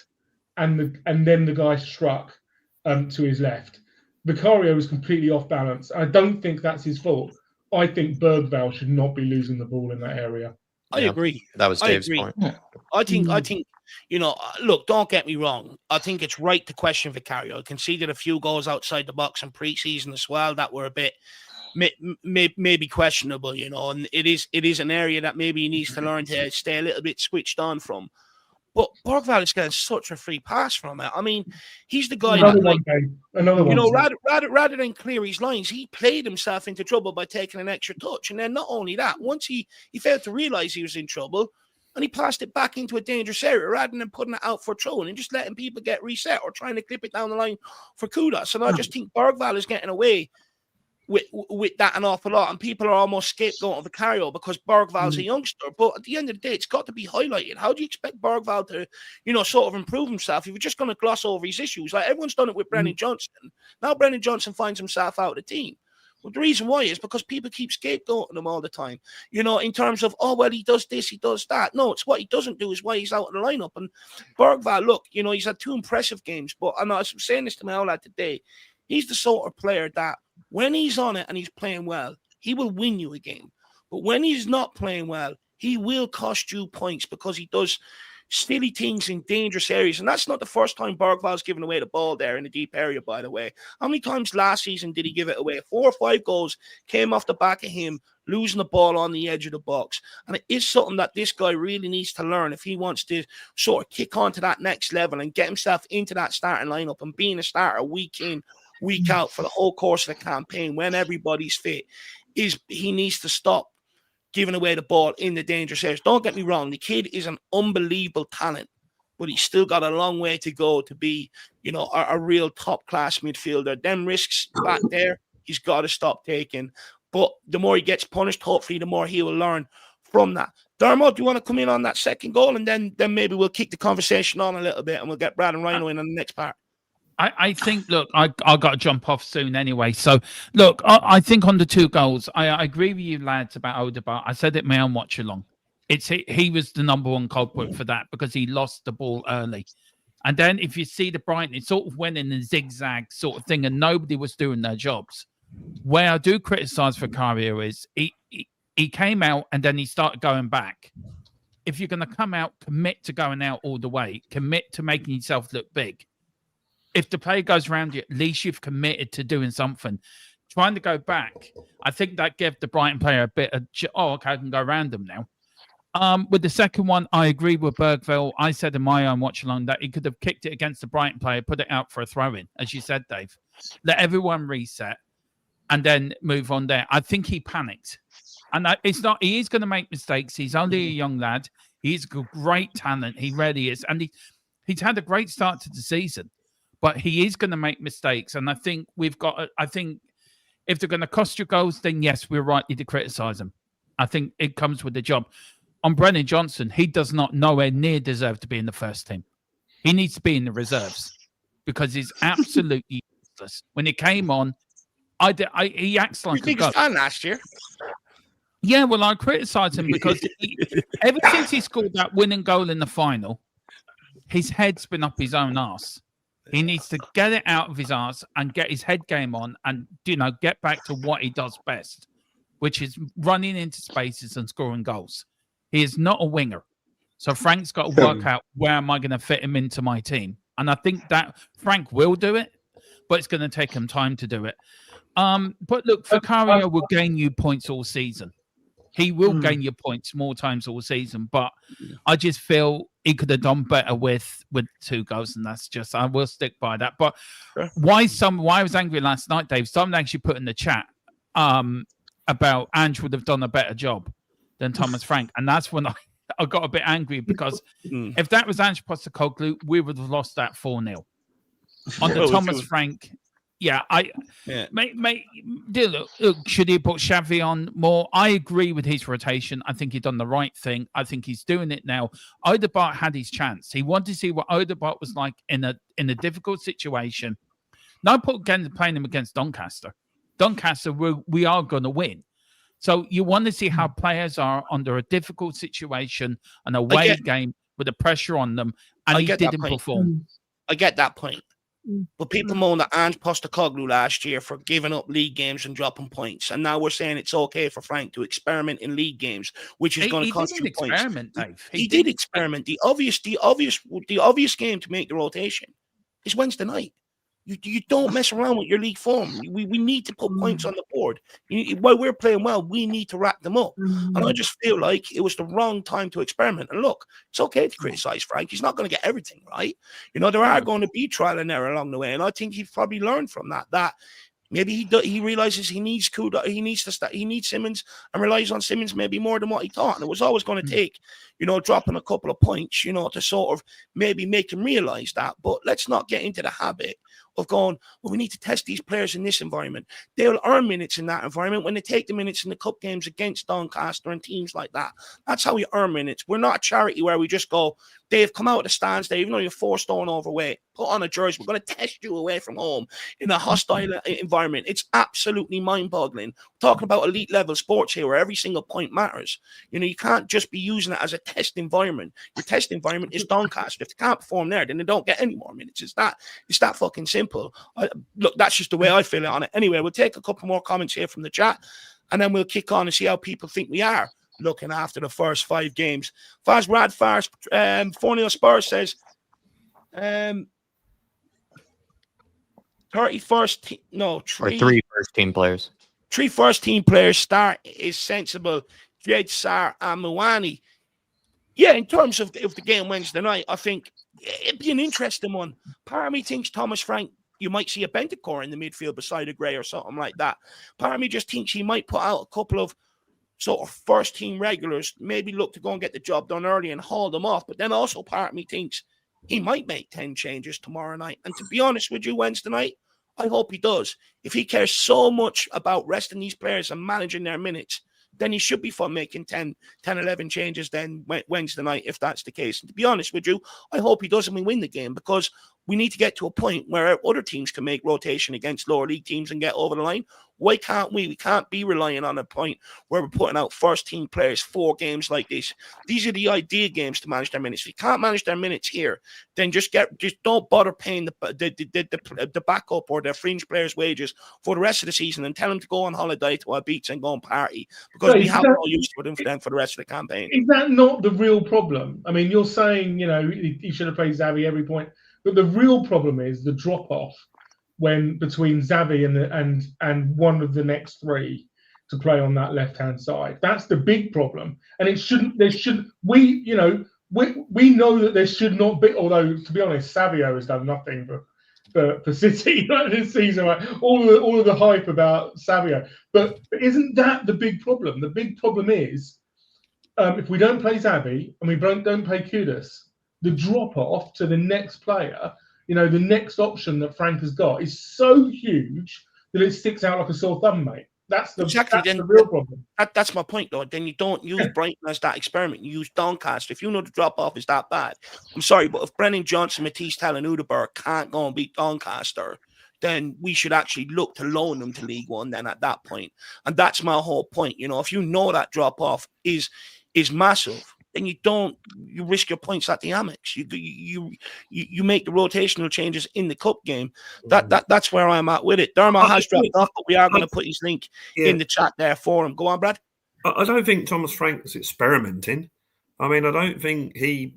and then the guy struck to his left. Vicario was completely off balance. I don't think that's his fault. I think Bergvall should not be losing the ball in that area. I agree. That was Dave's point. Yeah. I think, look, don't get me wrong. I think it's right to question Vicario. I conceded a few goals outside the box in pre-season as well that were a bit maybe questionable, and it is an area that maybe he needs to learn to stay a little bit switched on from. But Bergvall is getting such a free pass from it. I mean, he's the guy rather than clear his lines, he played himself into trouble by taking an extra touch. And then not only that, once he failed to realise he was in trouble, and he passed it back into a dangerous area rather than putting it out for a throw and just letting people get reset or trying to clip it down the line for kudos. And I just think Bergvall is getting away with that an awful lot, and people are almost scapegoating Vicario because Bergvall's a youngster. But at the end of the day, it's got to be highlighted. How do you expect Bergvall to, sort of improve himself if you're just going to gloss over his issues? Like everyone's done it with Brennan Johnson. Now Brennan Johnson finds himself out of the team. Well, the reason why is because people keep scapegoating him all the time. In terms of, he does this, he does that. No, it's what he doesn't do is why he's out of the lineup. And Bergvall, look, he's had 2 impressive games, but I was saying this to my old lad today. He's the sort of player that when he's on it and he's playing well, he will win you a game. But when he's not playing well, he will cost you points because he does silly things in dangerous areas. And that's not the first time Bergvall's given away the ball there in the deep area, by the way. How many times last season did he give it away? 4 or 5 goals came off the back of him losing the ball on the edge of the box. And it is something that this guy really needs to learn if he wants to sort of kick on to that next level and get himself into that starting lineup and being a starter week in, week out for the whole course of the campaign when everybody's fit. He needs to stop giving away the ball in the dangerous areas. Don't get me wrong, the kid is an unbelievable talent, but he's still got a long way to go to be, a real top-class midfielder. Them risks back there, he's got to stop taking. But the more he gets punished, hopefully, the more he will learn from that. Dermot, do you want to come in on that second goal? And then maybe we'll kick the conversation on a little bit and we'll get Brad and Rhino in on the next part. I think, look, I got to jump off soon anyway. So, look, I think on the 2 goals, I agree with you, lads, about Odegaard. I said it in my own watch along. He was the number 1 culprit for that because he lost the ball early. And then if you see the Brighton, it sort of went in a zigzag sort of thing and nobody was doing their jobs. Where I do criticise Vicario is he came out and then he started going back. If you're going to come out, commit to going out all the way. Commit to making yourself look big. If the play goes around you, at least you've committed to doing something. Trying to go back, I think that gave the Brighton player a bit of, okay, I can go around them now. With the second one, I agree with Bergville. I said in my own watch along that he could have kicked it against the Brighton player, put it out for a throw-in, as you said, Dave. Let everyone reset and then move on there. I think he panicked. And he is going to make mistakes. He's only a young lad. He's a great talent. He really is. And he's had a great start to the season. But he is going to make mistakes. And I think if they're going to cost you goals, then yes, we're rightly to criticise him. I think it comes with the job. On Brennan Johnson, he does not nowhere near deserve to be in the first team. He needs to be in the reserves because he's absolutely useless. When he came on, he acts like a goat. Last year. Yeah, well, I criticised him because ever since he scored that winning goal in the final, his head's been up his own arse. He needs to get it out of his arse and get his head game on and, get back to what he does best, which is running into spaces and scoring goals. He is not a winger. So Frank's got to work out where am I going to fit him into my team. And I think that Frank will do it, but it's going to take him time to do it. But look, Vicario will gain you points all season. He will gain you points more times all season, but I just feel he could have done better with 2 goals, and that's just, I will stick by that. But why I was angry last night, Dave, someone actually put in the chat about Ange would have done a better job than Thomas Frank, and that's when I got a bit angry because if that was Ange Postecoglou, we would have lost that 4-0. On the Thomas Frank, mate, look, should he put Xavi on more? I agree with his rotation. I think he's done the right thing. I think he's doing it now. Odegaard had his chance. He wanted to see what Odegaard was like in a difficult situation. Now playing him against Doncaster. Doncaster, we are going to win. So you want to see how players are under a difficult situation, an away game with the pressure on them, and he didn't perform. I get that point. But people moaned at Ange Postecoglou last year for giving up league games and dropping points, and now we're saying it's okay for Frank to experiment in league games, which is going to cost you points. Dave. He did experiment. The obvious game to make the rotation is Wednesday night. You don't mess around with your league form. We need to put points on the board. While we're playing well, we need to rack them up. And I just feel like it was the wrong time to experiment. And look, it's okay to criticize Frank. He's not going to get everything right. There are going to be trial and error along the way. And I think he's probably learned from that maybe he realizes he needs Simmons and relies on Simmons maybe more than what he thought. And it was always going to take, dropping a couple of points, to sort of maybe make him realize that. But let's not get into the habit of going, well, we need to test these players in this environment. They'll earn minutes in that environment when they take the minutes in the cup games against Doncaster and teams like that. That's how we earn minutes. We're not a charity where we just go, Dave, come out of the stands, Dave, even though you're 4 stone overweight, put on a jersey. We're going to test you away from home in a hostile environment. It's absolutely mind-boggling. We're talking about elite level sports here where every single point matters. You can't just be using it as a test environment. Your test environment is Doncaster. If they can't perform there, then they don't get any more minutes. It's that fucking simple. Look, that's just the way I feel on it. Anyway, we'll take a couple more comments here from the chat, and then we'll kick on and see how people think we are looking after the first 5 games. Faz Rad Fars 4-0 Spurs says 3 first team players. 3 first team players start is sensible. Jed, Sar, and Mawani. Yeah, in terms of the game Wednesday night, I think it'd be an interesting one. Part of me thinks Thomas Frank, you might see a Bentancur in the midfield beside a Gray or something like that. Part of me just thinks he might put out a couple of sort of first team regulars, maybe look to go and get the job done early and haul them off. But then also part of me thinks he might make 10 changes tomorrow night. And to be honest with you, Wednesday night, I hope he does. If he cares so much about resting these players and managing their minutes, then he should be for making 10, 11 changes then Wednesday night, if that's the case. And to be honest with you, I hope he does and we win the game, because we need to get to a point where other teams can make rotation against lower league teams and get over the line. Why can't we? We can't be relying on a point where we're putting out first-team players 4 games like this. These are the ideal games to manage their minutes. If you can't manage their minutes here, then just don't bother paying the backup or their fringe players' wages for the rest of the season and tell them to go on holiday to Ibiza and go and party, because we have no use for them for the rest of the campaign. Is that not the real problem? I mean, you're saying, he should have played Xavi every point, but the real problem is the drop-off between Xavi and one of the next 3 to play on that left-hand side. That's the big problem. And we know that there should not be, although, to be honest, Savio has done nothing for City this season. Right? All of the hype about Savio. But isn't that the big problem? The big problem is, if we don't play Xavi and we don't play Kudus, the drop-off to the next player, the next option that Frank has got is so huge that it sticks out like a sore thumb, mate. That's the real problem. That's my point, though. Then you don't use Brighton as that experiment. You use Doncaster. If you know the drop-off is that bad, I'm sorry, but if Brennan Johnson, Matisse Tell and Udeberg can't go and beat Doncaster, then we should actually look to loan them to League One then at that point. And that's my whole point. If you know that drop-off is massive, then you risk your points at the Amex. You make the rotational changes in the cup game. That's where I'm at with it. Dermot has dropped off, but we are going to put his link in the chat there for him. Go on, Brad. I don't think Thomas Frank's experimenting. I mean, I don't think he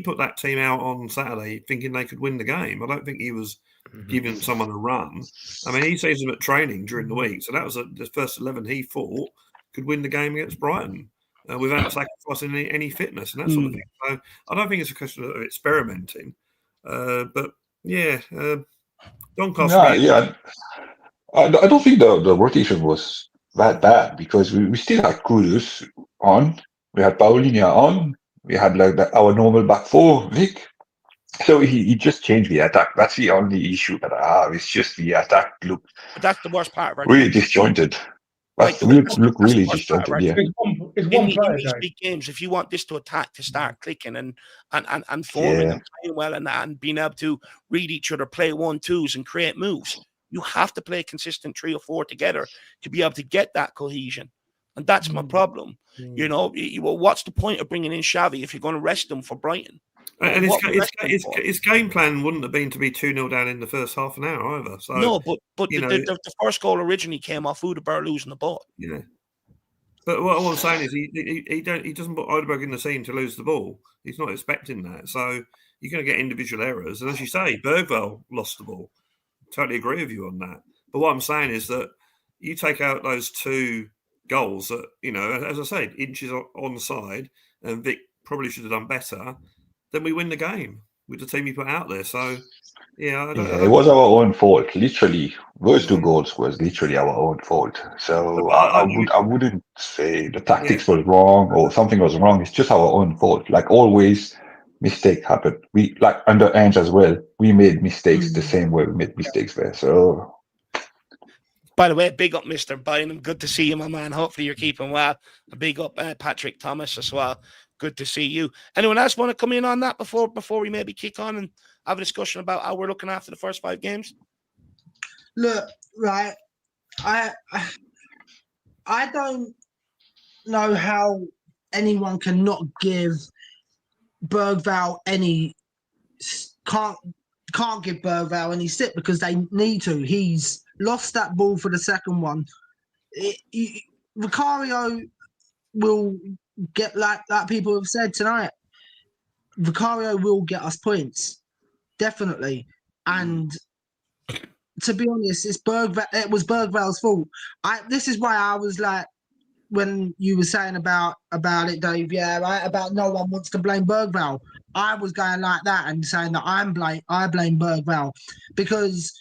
put that team out on Saturday thinking they could win the game. I don't think he was giving someone a run. I mean, he sees them at training during the week. So that was the first 11 he thought could win the game against Brighton. Without sacrificing any fitness and that sort of thing. So I don't think it's a question of experimenting. But yeah, Doncaster. Yeah. I don't think the rotation was that bad, because we still had Kudus on, we had Paulinho on, we had our normal back 4, Vic. So he just changed the attack. That's the only issue that I have. It's just the attack looked. But that's the worst part of our really disjointed. Look really disjointed. Yeah. It's one player, in these big games, if you want this to attack, to start clicking and forming and playing well and being able to read each other, play 1-2s and create moves, you have to play a consistent 3 or 4 together to be able to get that cohesion. And that's my problem. What's the point of bringing in Xavi if you're going to rest him for Brighton? And his game plan wouldn't have been to be 2-0 down in the first half an hour either. So no, but the first goal originally came off Udeberg losing the ball. Yeah. But what I'm saying is he doesn't put Udeberg in the scene to lose the ball. He's not expecting that. So you're going to get individual errors. And as you say, Bergvall lost the ball. Totally agree with you on that. But what I'm saying is that you take out those 2 goals that, as I said, inches on the side, and Vic probably should have done better, then we win the game with the team you put out there. So, it was our own fault. Literally, those 2 goals was literally our own fault. So I wouldn't say the tactics was wrong or something was wrong. It's just our own fault. Like always, mistake happened. We under Ange as well. We made mistakes the same way we made mistakes there. So. By the way, big up Mr. Bynum. Good to see you, my man. Hopefully you're keeping well. A big up Patrick Thomas as well. Good to see you. Anyone else want to come in on that before we maybe kick on and have a discussion about how we're looking after the first 5 games? Look, right. I don't know how anyone can not give Bergvall any can't give Bergvall any stick, because they need to. He's lost that ball for the second one. Vicario will get, like people have said tonight, Vicario will get us points, definitely. And to be honest, it was Bergvall's fault. This is why I was like, when you were saying about it, Dave, about no one wants to blame Bergvall. I was going like that and saying that I blame Bergvall, because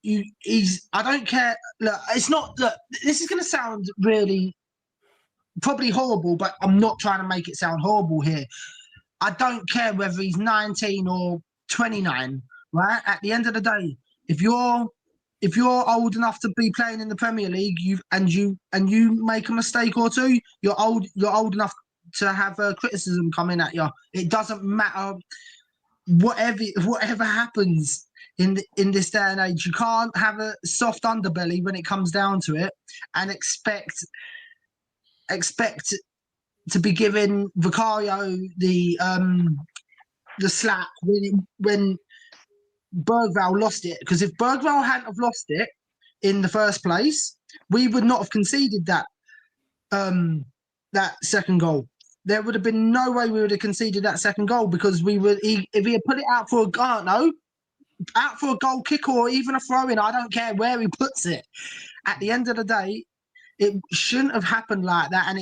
I don't care. Look, it's not. Look, this is going to sound really probably horrible, but I'm not trying to make it sound horrible here. I don't care whether he's 19 or 29, right? At the end of the day, if you're old enough to be playing in the Premier League, you make a mistake or two, you're old enough to have criticism coming at you. It doesn't matter whatever happens in this day and age. You can't have a soft underbelly when it comes down to it and expect to be giving Vicario the slack when Bergvall lost it. Because if Bergvall hadn't have lost it in the first place, we would not have conceded that second goal. There would have been no way we would have conceded that second goal, because if he had put it out for a goal kick or even a throw in, I don't care where he puts it. At the end of the day, it shouldn't have happened like that, and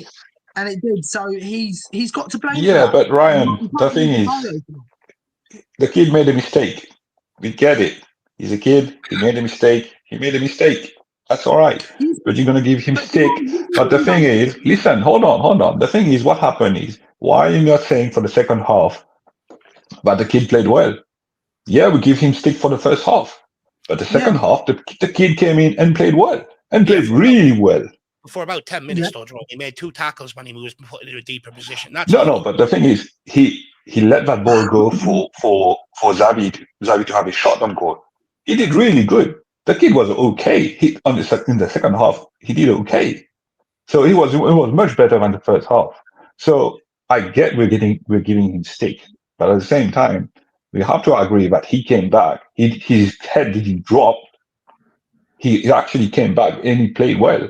it did. So he's got to blame. Yeah, for that. but Ryan, the thing is, the kid made a mistake. We get it. He's a kid. He made a mistake. That's all right. But you're going to give him stick. But the thing is, listen, hold on. The thing is, what happened is, why are you not saying for the second half, but the kid played well? Yeah, we give him stick for the first half. But the second half, the kid came in and played well. And played really well. For about 10 minutes, though, Jerome, he made 2 tackles when he was put into a deeper position. That's no. But the thing is, he let that ball go for Xavi to have a shot on goal. He did really good. The kid was okay. In the second half, he did okay. So it was much better than the first half. So I get we're giving him stick, but at the same time, we have to agree that he came back. His head didn't drop. He actually came back and he played well.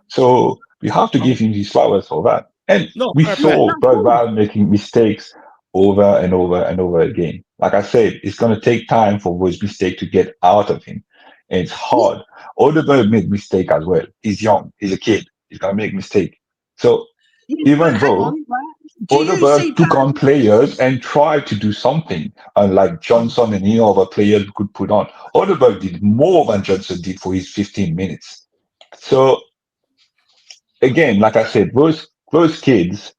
So we have to give him his flowers for that. And we saw Bergvall making mistakes over and over again. Like I said, it's going to take time for those mistakes to get out of him. And it's hard. Odegaard made mistake as well. He's young. He's a kid. He's going to make mistake. So even though Odegaard took on players and tried to do something, unlike Johnson and any other players could put on, Odegaard did more than Johnson did for his 15 minutes. So again, like I said, those kids,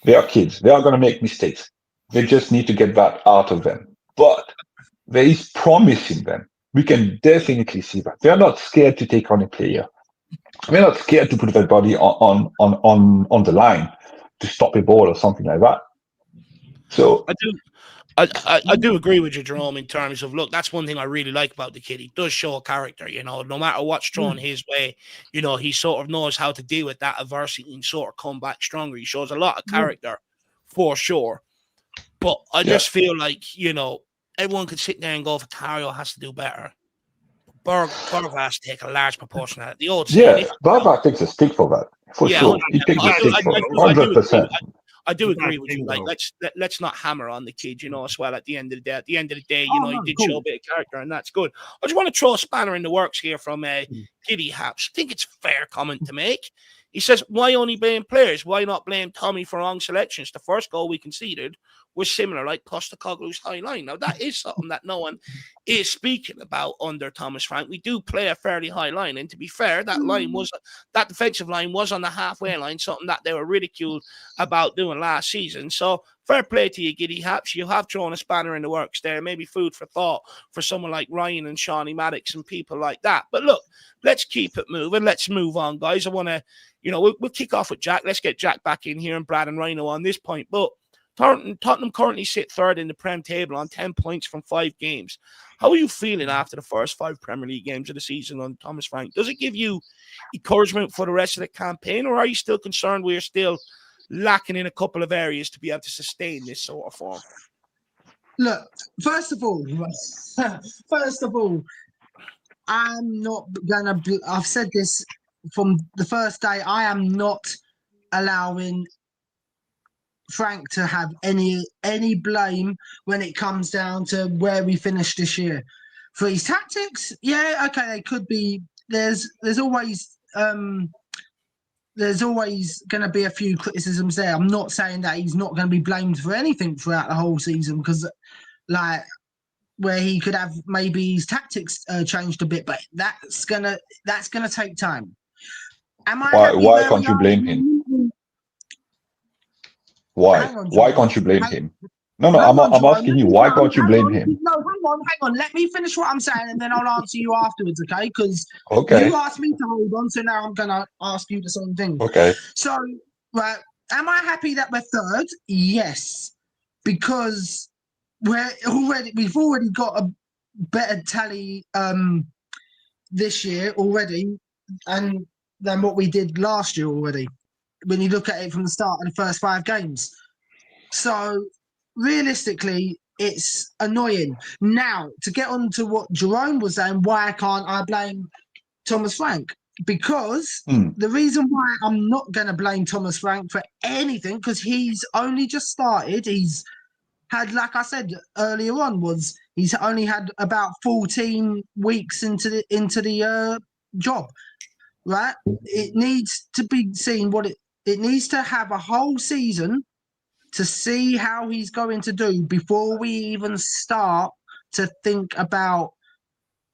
they are kids. They are going to make mistakes. They just need to get that out of them. But there is promise in them. We can definitely see that. They are not scared to take on a player. They're not scared to put their body on the line to stop a ball or something like that. So I do agree with you, Jerome, in terms of, look, that's one thing I really like about the kid. He does show a character, no matter what's thrown his way, he sort of knows how to deal with that adversity and sort of come back stronger. He shows a lot of character for sure. But I just feel like, everyone could sit there and go, Vicario has to do better. Berg has to take a large proportion of it. The old saying, Bergvall takes a stick for that. For sure. He takes a stick for it. 100%. I do agree with you. Like, let's not hammer on the kid, as well. At the end of the day, he did show a bit of character, and that's good. I just want to throw a spanner in the works here from Giddy Haps. I think it's a fair comment to make. He says, "Why only blame players? Why not blame Tommy for wrong selections? The first goal we conceded was similar, like Postecoglou's high line." Now, that is something that no one is speaking about under Thomas Frank. We do play a fairly high line, and to be fair, that defensive line was on the halfway line, something that they were ridiculed about doing last season. So, fair play to you, Giddy Haps. You have thrown a spanner in the works there. Maybe food for thought for someone like Ryan and Shawnee Maddox and people like that. But look, let's keep it moving. Let's move on, guys. I want to, we'll kick off with Jack. Let's get Jack back in here and Brad and Rhino on this point. But Tottenham currently sit third in the Prem table on 10 points from 5 games. How are you feeling after the first 5 Premier League games of the season on Thomas Frank? Does it give you encouragement for the rest of the campaign, or are you still concerned we're still lacking in a couple of areas to be able to sustain this sort of form? Look, first of all, I'm not gonna. I've said this from the first day. I am not allowing Frank to have any blame when it comes down to where we finished this year. For his tactics, yeah, okay, they could be. There's always going to be a few criticisms there. I'm not saying that he's not going to be blamed for anything throughout the whole season, because, like, where he could have maybe his tactics changed a bit, but that's gonna take time. Am I? Why can't you blame him? Why? Hang on, Why Jerome. can't you blame Hang- him? No, Hang on, I'm Jerome. asking you, why can't you blame him? No, hang on. Let me finish what I'm saying, and then I'll answer you afterwards, okay? Because Okay, you asked me to hold on, so now I'm gonna ask you the same thing. okay. So, right, am I happy that we're third? Yes, because we've already got a better tally this year already, and than what we did last year already. When you look at it from the start of the first 5 games, so realistically, it's annoying. Now, to get on to what Jerome was saying, why can't I blame Thomas Frank? Because the reason why I'm not going to blame Thomas Frank for anything, because he's only just started. He's had, like I said earlier on, he's only had about 14 weeks into the job, right? It needs to be seen it needs to have a whole season to see how he's going to do before we even start to think about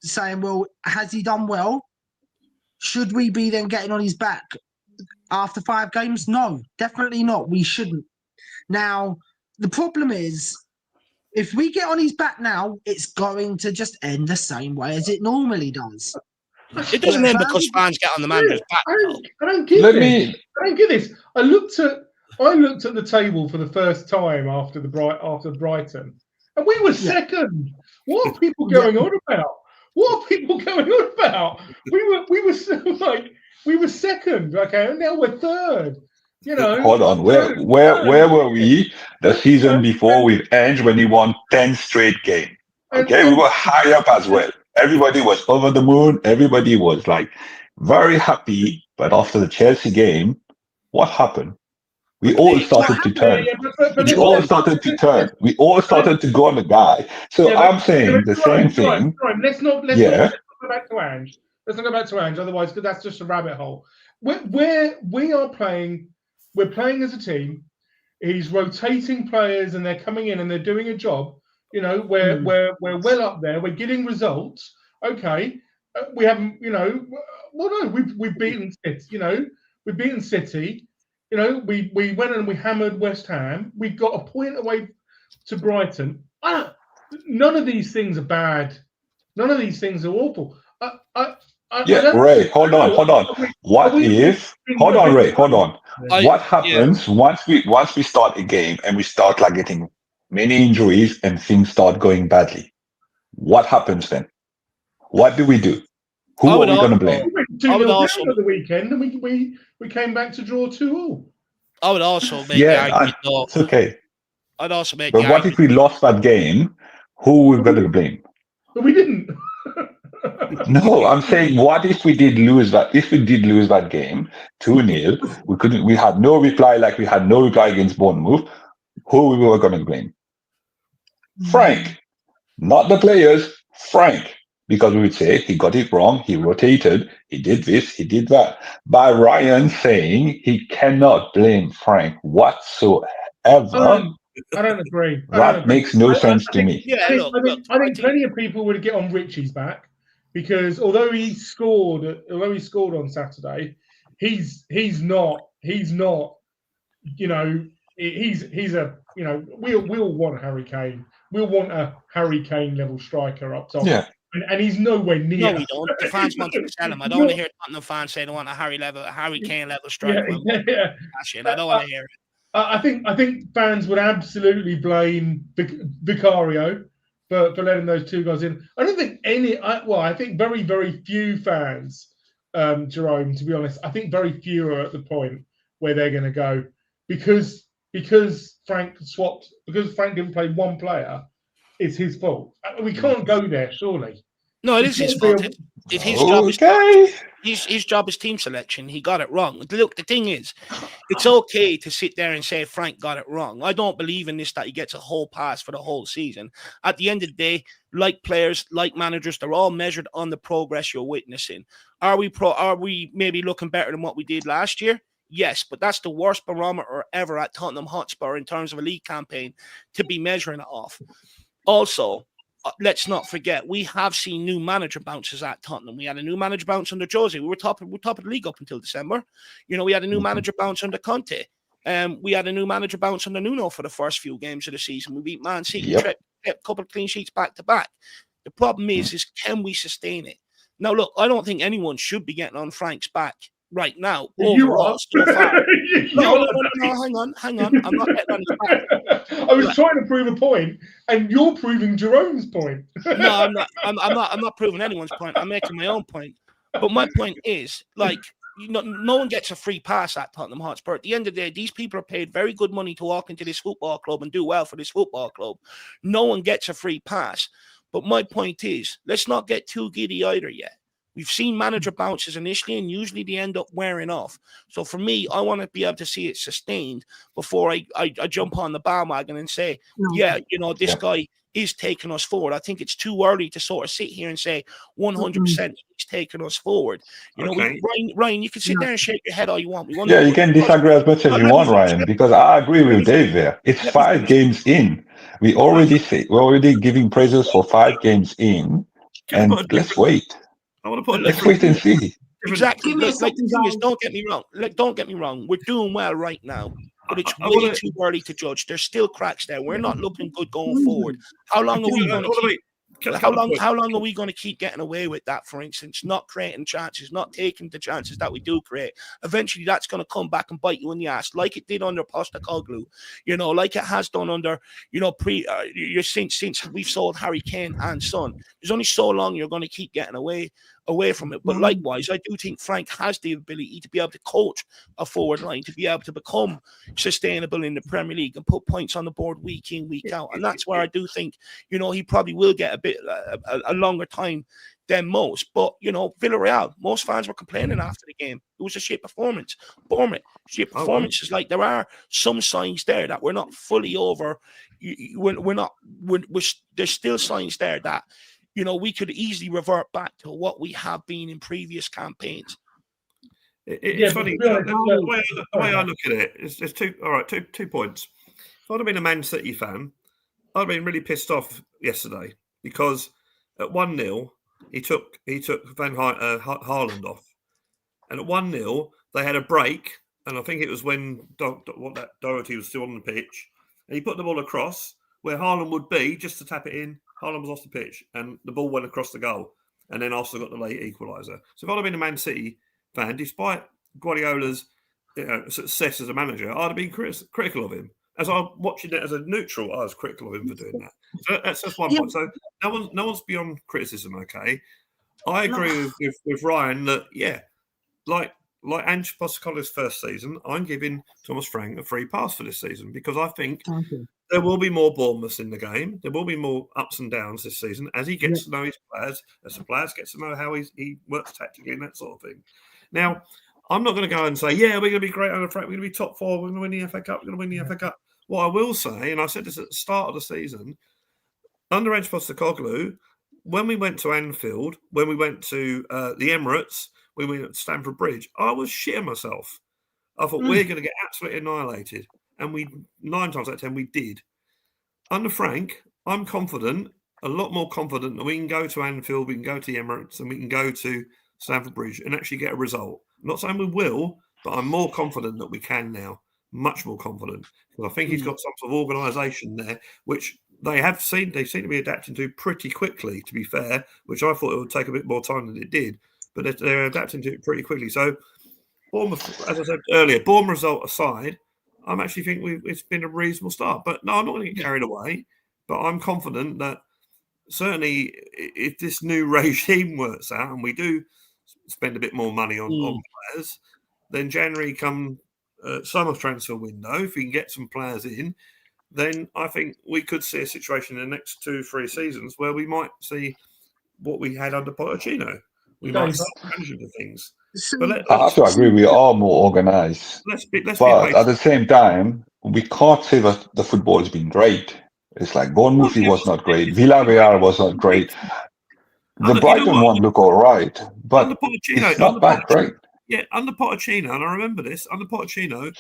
saying, well, has he done well? Should we be then getting on his back after 5 games? No, definitely not. We shouldn't. Now, the problem is, if we get on his back now, it's going to just end the same way as it normally does. It doesn't end because fans get on the manager's back. I don't get this. I don't get this. I looked at the table for the first time after Brighton, and we were second. What are people going on about? What are people going on about? We were second, okay, and now we're third. You know. Hold on. Where were we the season before with Ange when he won 10 straight games? Okay, we were high up as well. Everybody was over the moon. Everybody was like very happy. But after the Chelsea game, what happened? We all started to turn. We all started to turn. We all started to go on the guy. So I'm saying the same thing. Let's not go back to Ange. Let's not go back to Ange. Otherwise, because that's just a rabbit hole. We're playing as a team. He's rotating players, and they're coming in and they're doing a job. You know, we're well up there. We're getting results. Okay, we haven't. You know, well, no, we've beaten City. You know, we've beaten City. You know, we went and we hammered West Ham. We got a point away to Brighton. None of these things are bad. None of these things are awful. Ray, hold on. Hold on, Ray, hold on. What happens once we start a game and we start like getting many injuries and things start going badly? What happens then? What do we do? Who are we going to blame? We went 2-0 down at the weekend, and we came back to draw 2-2. I would also make the argument. It's okay. I'd also make. But what if we lost that game? Who are we going to blame? But we didn't. No, I'm saying, what if we did lose that? If we did lose that game 2-0, we had no reply, like we had no reply against Bournemouth. Who we were going to blame? Frank, not the players. Frank, because we would say he got it wrong. He rotated. He did this. He did that. By Ryan saying he cannot blame Frank whatsoever. I don't agree. That makes no sense to me. Yeah, I think plenty of people would get on Richie's back, because although he scored on Saturday, he's not. You know, he's a. You know, we'll want Harry Kane. We'll want a Harry Kane level striker up top. Yeah. And he's nowhere near. No, we don't. The fans want to sell him. I don't want to hear Tottenham fans say they want a Harry Kane level striker. I don't want to hear it. I think fans would absolutely blame Vicario for letting those 2 guys in. I don't think I think very, very few fans, Jerome, to be honest, I think very few are at the point where they're going to go because Frank didn't play one player, it's his fault. We can't go there, surely. No, it is his fault. If his job is team selection, he got it wrong. Look, the thing is, it's okay to sit there and say Frank got it wrong. I don't believe in this, that he gets a whole pass for the whole season. At the end of the day, like players, like managers, they're all measured on the progress you're witnessing. Are we maybe looking better than what we did last year? Yes, but that's the worst barometer ever at Tottenham Hotspur in terms of a league campaign to be measuring it off. Also, let's not forget, we have seen new manager bounces at Tottenham. We had a new manager bounce under Jose. We were top of the league up until December. You know, we had a new manager bounce under Conte. We had a new manager bounce under Nuno for the first few games of the season. We beat Man City, Yep. a couple of clean sheets back to back. The problem is can we sustain it? Now, look, I don't think anyone should be getting on Frank's back right now. You Overall, are. so far. No, You're hang on. I'm not getting on his back. I was trying to prove a point, and you're proving Jerome's point. No, I'm not. I'm not proving anyone's point. I'm making my own point. But my point is, like, no one gets a free pass at Tottenham Hotspur. At the end of the day, these people are paid very good money to walk into this football club and do well for this football club. No one gets a free pass. But my point is, let's not get too giddy either yet. We've seen manager bounces initially, and usually they end up wearing off. So for me, I want to be able to see it sustained before I jump on the bandwagon and say, yeah, this guy is taking us forward. I think it's too early to sort of sit here and say 100% he's taking us forward. Ryan, you can sit there and shake your head all you want. You can disagree as much as you want, Ryan, because I agree with Dave there. It's 5 games in. We're already giving praises for 5 games in, and let's wait. I want to put. Let's wait and see. Exactly. Like the thing is, don't get me wrong. We're doing well right now, but it's way too early to judge. There's still cracks there. We're not looking good going forward. How long are we going to keep? How long are we going to keep getting away with that? For instance, not creating chances, not taking the chances that we do create. Eventually, that's going to come back and bite you in the ass, like it did under Postecoglou. Like it has done under since we've sold Harry Kane and Son. There's only so long you're going to keep getting away from it. But likewise, I do think Frank has the ability to be able to coach a forward line, to be able to become sustainable in the Premier League and put points on the board week in, week out. And that's where I do think, he probably will get a longer time than most. But, Villarreal, most fans were complaining after the game. It was a shit performance. Bournemouth, shit performances. Like, there are some signs there that we're not fully over. There's still signs there that, we could easily revert back to what we have been in previous campaigns. It's funny. The way I look at it is there's two points. If I'd have been a Man City fan, I'd have been really pissed off yesterday because at 1-0, he took Haaland off. And at 1-0, they had a break. And I think it was when Doherty was still on the pitch. And he put the ball across where Haaland would be just to tap it in. Haaland was off the pitch and the ball went across the goal. And then Arsenal got the late equaliser. So if I'd have been a Man City fan, despite Guardiola's success as a manager, I'd have been critical of him. As I'm watching it as a neutral, I was critical of him for doing that. So that's just one point. So no one's beyond criticism, okay? I agree with Ryan that, like Ange Postecoglou's first season, I'm giving Thomas Frank a free pass for this season because I think there will be more Bournemouths in the game. There will be more ups and downs this season as he gets to know his players, as the players get to know how he works tactically and that sort of thing. Now, I'm not going to go and say, we're going to be great under Frank. We're going to be top 4. We're going to win the FA Cup. We're going to win the FA Cup. What I will say, and I said this at the start of the season, under Ange Postecoglou, when we went to Anfield, when we went to the Emirates, when we went to Stamford Bridge, I was shitting myself. I thought we're going to get absolutely annihilated. And 9 times out of 10, we did. Under Frank, I'm confident, a lot more confident that we can go to Anfield, we can go to the Emirates, and we can go to Stamford Bridge and actually get a result. I'm not saying we will, but I'm more confident that we can now. Much more confident. Because I think he's got some sort of organisation there, which they seem to be adapting to pretty quickly, to be fair, which I thought it would take a bit more time than it did. But they're adapting to it pretty quickly. So, Bournemouth, as I said earlier, Bournemouth result aside, I'm actually think it's been a reasonable start. But no, I'm not going to get carried away. But I'm confident that certainly if this new regime works out and we do spend a bit more money on players, then January come summer transfer window, if we can get some players in, then I think we could see a situation in the next 2-3 seasons where we might see what we had under Pochettino. We might start managing the things. But I have to agree, we are more organised. But at the same time, we can't say that the football has been great. It's like Bournemouth was not great. Villarreal was not great. The Brighton one looked all right, but it's not that great. Yeah, under Pochettino, and I remember this, under Pochettino,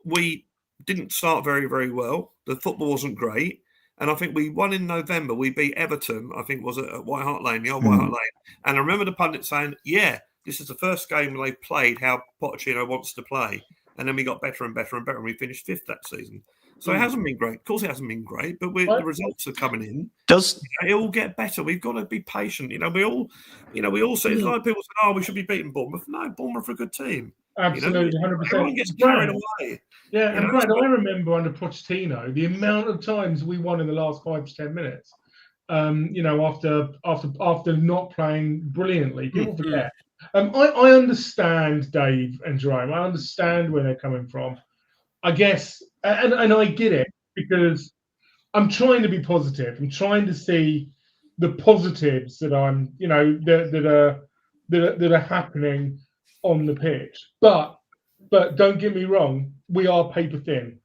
we didn't start very, very well. The football wasn't great. And I think we won in November. We beat Everton, I think was at White Hart Lane, the old White Hart Lane. And I remember the pundit saying, this is the first game they played how Pochettino wants to play. and then we got better and better and better, and we finished 5th that season. So it hasn't been great. Of course, it hasn't been great, but the results are coming in. It all get better? We've got to be patient. We all say it's like people say, "Oh, we should be beating Bournemouth." No, Bournemouth are a good team. Absolutely, 100%. Everyone gets carried away. Yeah, and Brad, I remember under Pochettino the amount of times we won in the last 5 to 10 minutes. After not playing brilliantly, people forget. I understand Dave and Jerome. I understand where they're coming from. I guess, and I get it, because I'm trying to be positive. I'm trying to see the positives that I'm, that are happening on the pitch. But don't get me wrong, we are paper thin,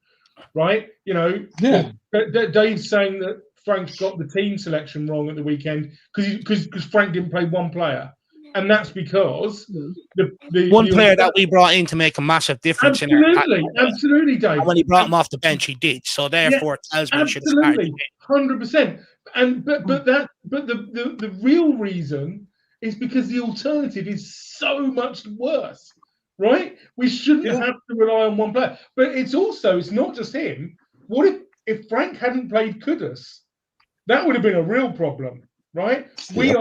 right? Dave's saying that Frank's got the team selection wrong at the weekend because Frank didn't play one player. And that's because the one player that we brought in to make a massive difference. Absolutely, Dave. And when he brought him off the bench, he did. So therefore, it tells me he should have started. 100%. And but the real reason is because the alternative is so much worse, right? We shouldn't have to rely on one player. But it's not just him. What if Frank hadn't played Kudus? That would have been a real problem. Right, we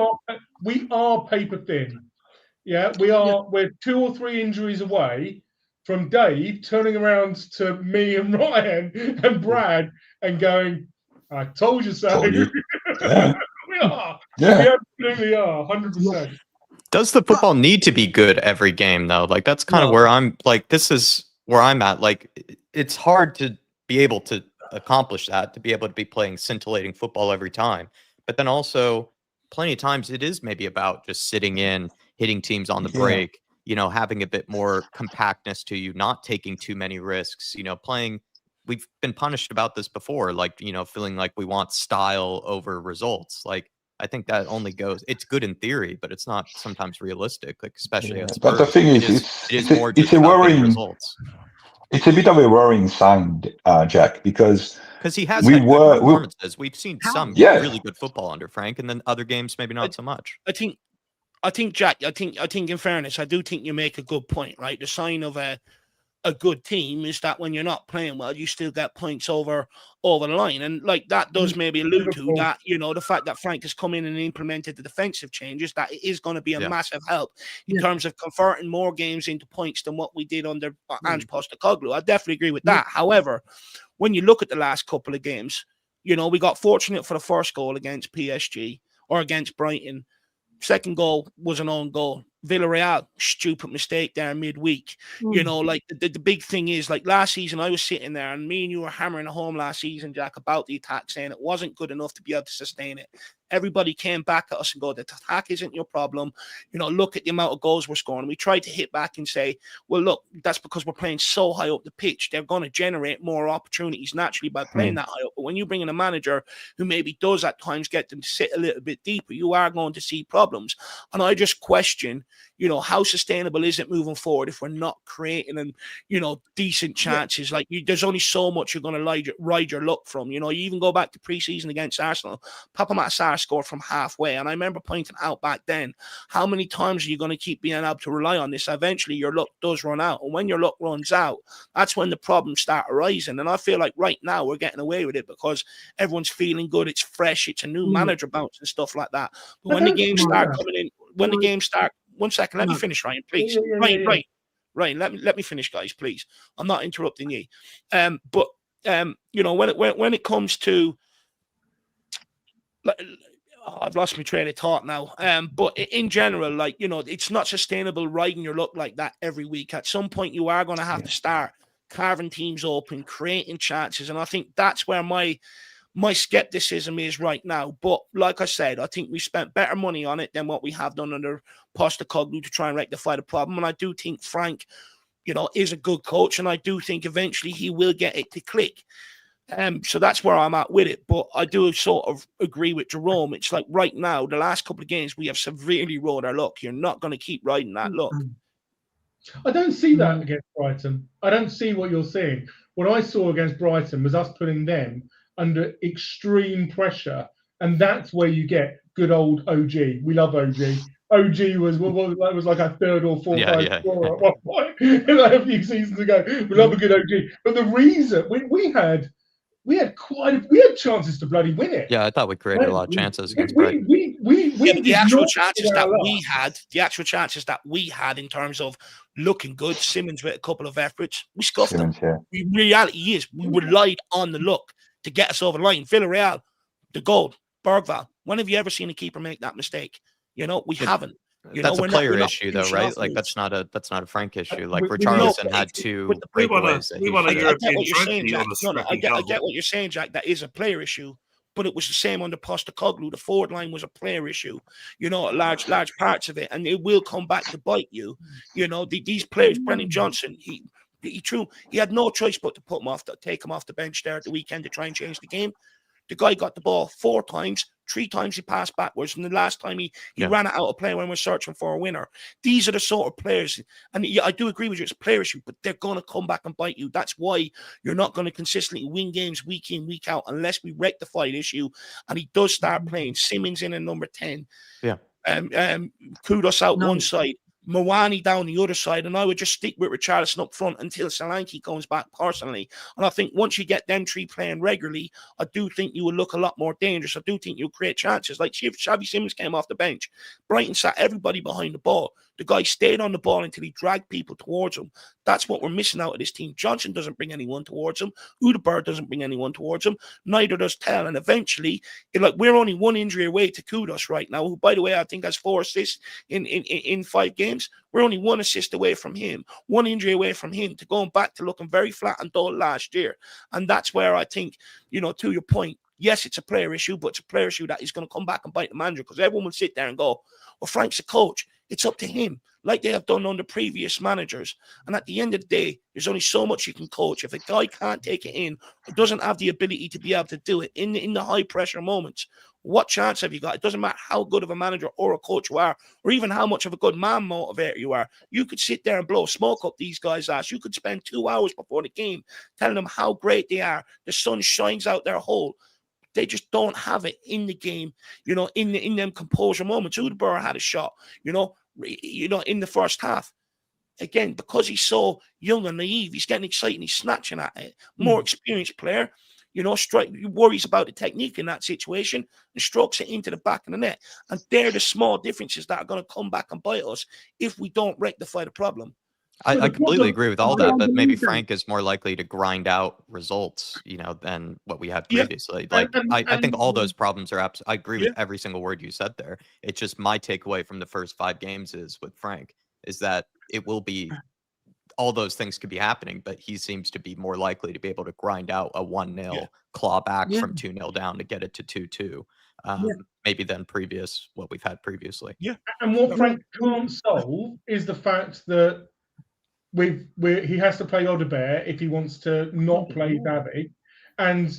are paper thin. Yeah, we are. Yeah. We're 2 or 3 injuries away from Dave turning around to me and Ryan and Brad and going, "I told you so." Told you. Yeah. We are. Yeah. We absolutely are. 100%. Does the football need to be good every game though? Like that's kind of where I'm. Like this is where I'm at. Like it's hard to be able to accomplish that. To be able to be playing scintillating football every time. But then also, plenty of times it is maybe about just sitting in, hitting teams on the break, having a bit more compactness to you, not taking too many risks, playing. We've been punished about this before, like, feeling like we want style over results. Like, I think that only goes, it's good in theory, but it's not sometimes realistic, like, especially at Spurs. But the thing it's a worrying results. It's a bit of a worrying sign, Jack, because he has had good performances. We've seen some really good football under Frank, and then other games maybe not so much. I think Jack. I think in fairness, I do think you make a good point. Right, the sign of a good team is that when you're not playing well, you still get points over the line, and like that does maybe allude to that. The fact that Frank has come in and implemented the defensive changes, that it is going to be a massive help in terms of converting more games into points than what we did under Ange Postecoglou. I definitely agree with that. However, when you look at the last couple of games, we got fortunate for the first goal against PSG or against Brighton. Second goal was an own goal. Villarreal, stupid mistake there midweek. Like the big thing is, like last season, I was sitting there and me and you were hammering home last season, Jack, about the attack, saying it wasn't good enough to be able to sustain it. Everybody came back at us and go, the attack isn't your problem. Look at the amount of goals we're scoring. We tried to hit back and say, well, look, that's because we're playing so high up the pitch. They're going to generate more opportunities naturally by playing that high up. But when you bring in a manager who maybe does at times get them to sit a little bit deeper, you are going to see problems. And I just question, how sustainable is it moving forward if we're not creating decent chances? Like there's only so much you're going to ride your luck from. You even go back to preseason against Arsenal. Papa Matsar scored from halfway, and I remember pointing out back then, how many times are you going to keep being able to rely on this? Eventually your luck does run out, and when your luck runs out, that's when the problems start arising. And I feel like right now we're getting away with it because everyone's feeling good, it's fresh, it's a new manager bounce and stuff like that. But when the games start coming in, one second, let me finish, Ryan, please. Ryan, let me finish, guys, please. I'm not interrupting you. But when it comes to, I've lost my train of thought now. But in general, it's not sustainable riding your luck like that every week. At some point, you are going to have to start carving teams open, creating chances, and I think that's where my skepticism is right now. But like I said, I think we spent better money on it than what we have done under Postecoglou to try and rectify the problem. And I do think Frank, is a good coach, and I do think eventually he will get it to click. So that's where I'm at with it. But I do sort of agree with Jerome. It's like right now, the last couple of games, we have severely rode our luck. You're not going to keep riding that luck. I don't see that against Brighton. I don't see what you're seeing. What I saw against Brighton was us putting them under extreme pressure, and that's where you get good old OG. We love OG. OG was that was like a third or fourth scorer at one point like a few seasons ago. We love a good OG, but the reason we had chances to bloody win it. Yeah, I thought we created a lot of chances against We Brighton. did the actual not chances get our that we had in terms of looking good, Simmons with a couple of efforts, we scuffed them. Yeah. The reality is we relied on the luck to get us over the line. Villareal, the goal, Bergvall. When have you ever seen a keeper make that mistake? You know, we haven't. That's a player issue, though, right? Like that's not a Frank issue. Like Richarlison had two breakaways. I get what you're saying, Jack. I get what you're saying, Jack. That is a player issue. But it was the same under Postecoglou. The forward line was a player issue, you know, large parts of it, and it will come back to bite you. You know, these players, Brennan Johnson, he had no choice but to take him off the bench there at the weekend to try and change the game. The guy got the ball 4 times, 3 times he passed backwards, and the last time he ran it out of play when we're searching for a winner. These are the sort of players, and I do agree with you, it's a player issue, but they're going to come back and bite you. That's why you're not going to consistently win games week in, week out, unless we rectify the issue, and he does start playing. Simmons in at number 10. Yeah. Kudos out one side, Mawani down the other side, and I would just stick with Richarlison up front until Solanke comes back personally. And I think once you get them 3 playing regularly, I do think you will look a lot more dangerous. I do think you'll create chances. Like if Xavi Simmons came off the bench, Brighton sat everybody behind the ball. The guy stayed on the ball until he dragged people towards him. That's what we're missing out of this team. Johnson doesn't bring anyone towards him. Udebird doesn't bring anyone towards him. Neither does Tell. And eventually, we're only 1 injury away to Kudos right now, who, by the way, I think has 4 assists in 5 games. We're only 1 assist away from him, 1 injury away from him to going back to looking very flat and dull last year. And that's where I think, you know, to your point, yes, it's a player issue, but it's a player issue that is going to come back and bite the manager, because everyone will sit there and go, well, Frank's a coach. It's up to him, like they have done under previous managers. And at the end of the day, there's only so much you can coach. If a guy can't take it in or doesn't have the ability to be able to do it in the high pressure moments, what chance have you got? It doesn't matter how good of a manager or a coach you are, or even how much of a good man motivator you are. You could sit there and blow smoke up these guys' ass. You could spend 2 hours before the game telling them how great they are. The sun shines out their hole. They just don't have it in the game, you know, in them composure moments. Udebird had a shot, you know, in the first half. Again, because he's so young and naive, he's getting excited, he's snatching at it. More experienced player, you know, worries about the technique in that situation and strokes it into the back of the net. And they're the small differences that are going to come back and bite us if we don't rectify the problem. I completely agree with all that, but maybe Frank is more likely to grind out results, you know, than what we had previously. Like, I think all those problems are I agree with every single word you said there. It's just my takeaway from the first 5 games is with Frank is that it will be all those things could be happening, but he seems to be more likely to be able to grind out a 1-0 claw back from 2-0 down to get it to 2-2. Maybe than what we've had previously. Yeah, and what Frank can't solve is the fact that he has to play Odobert if he wants to not play Davy, and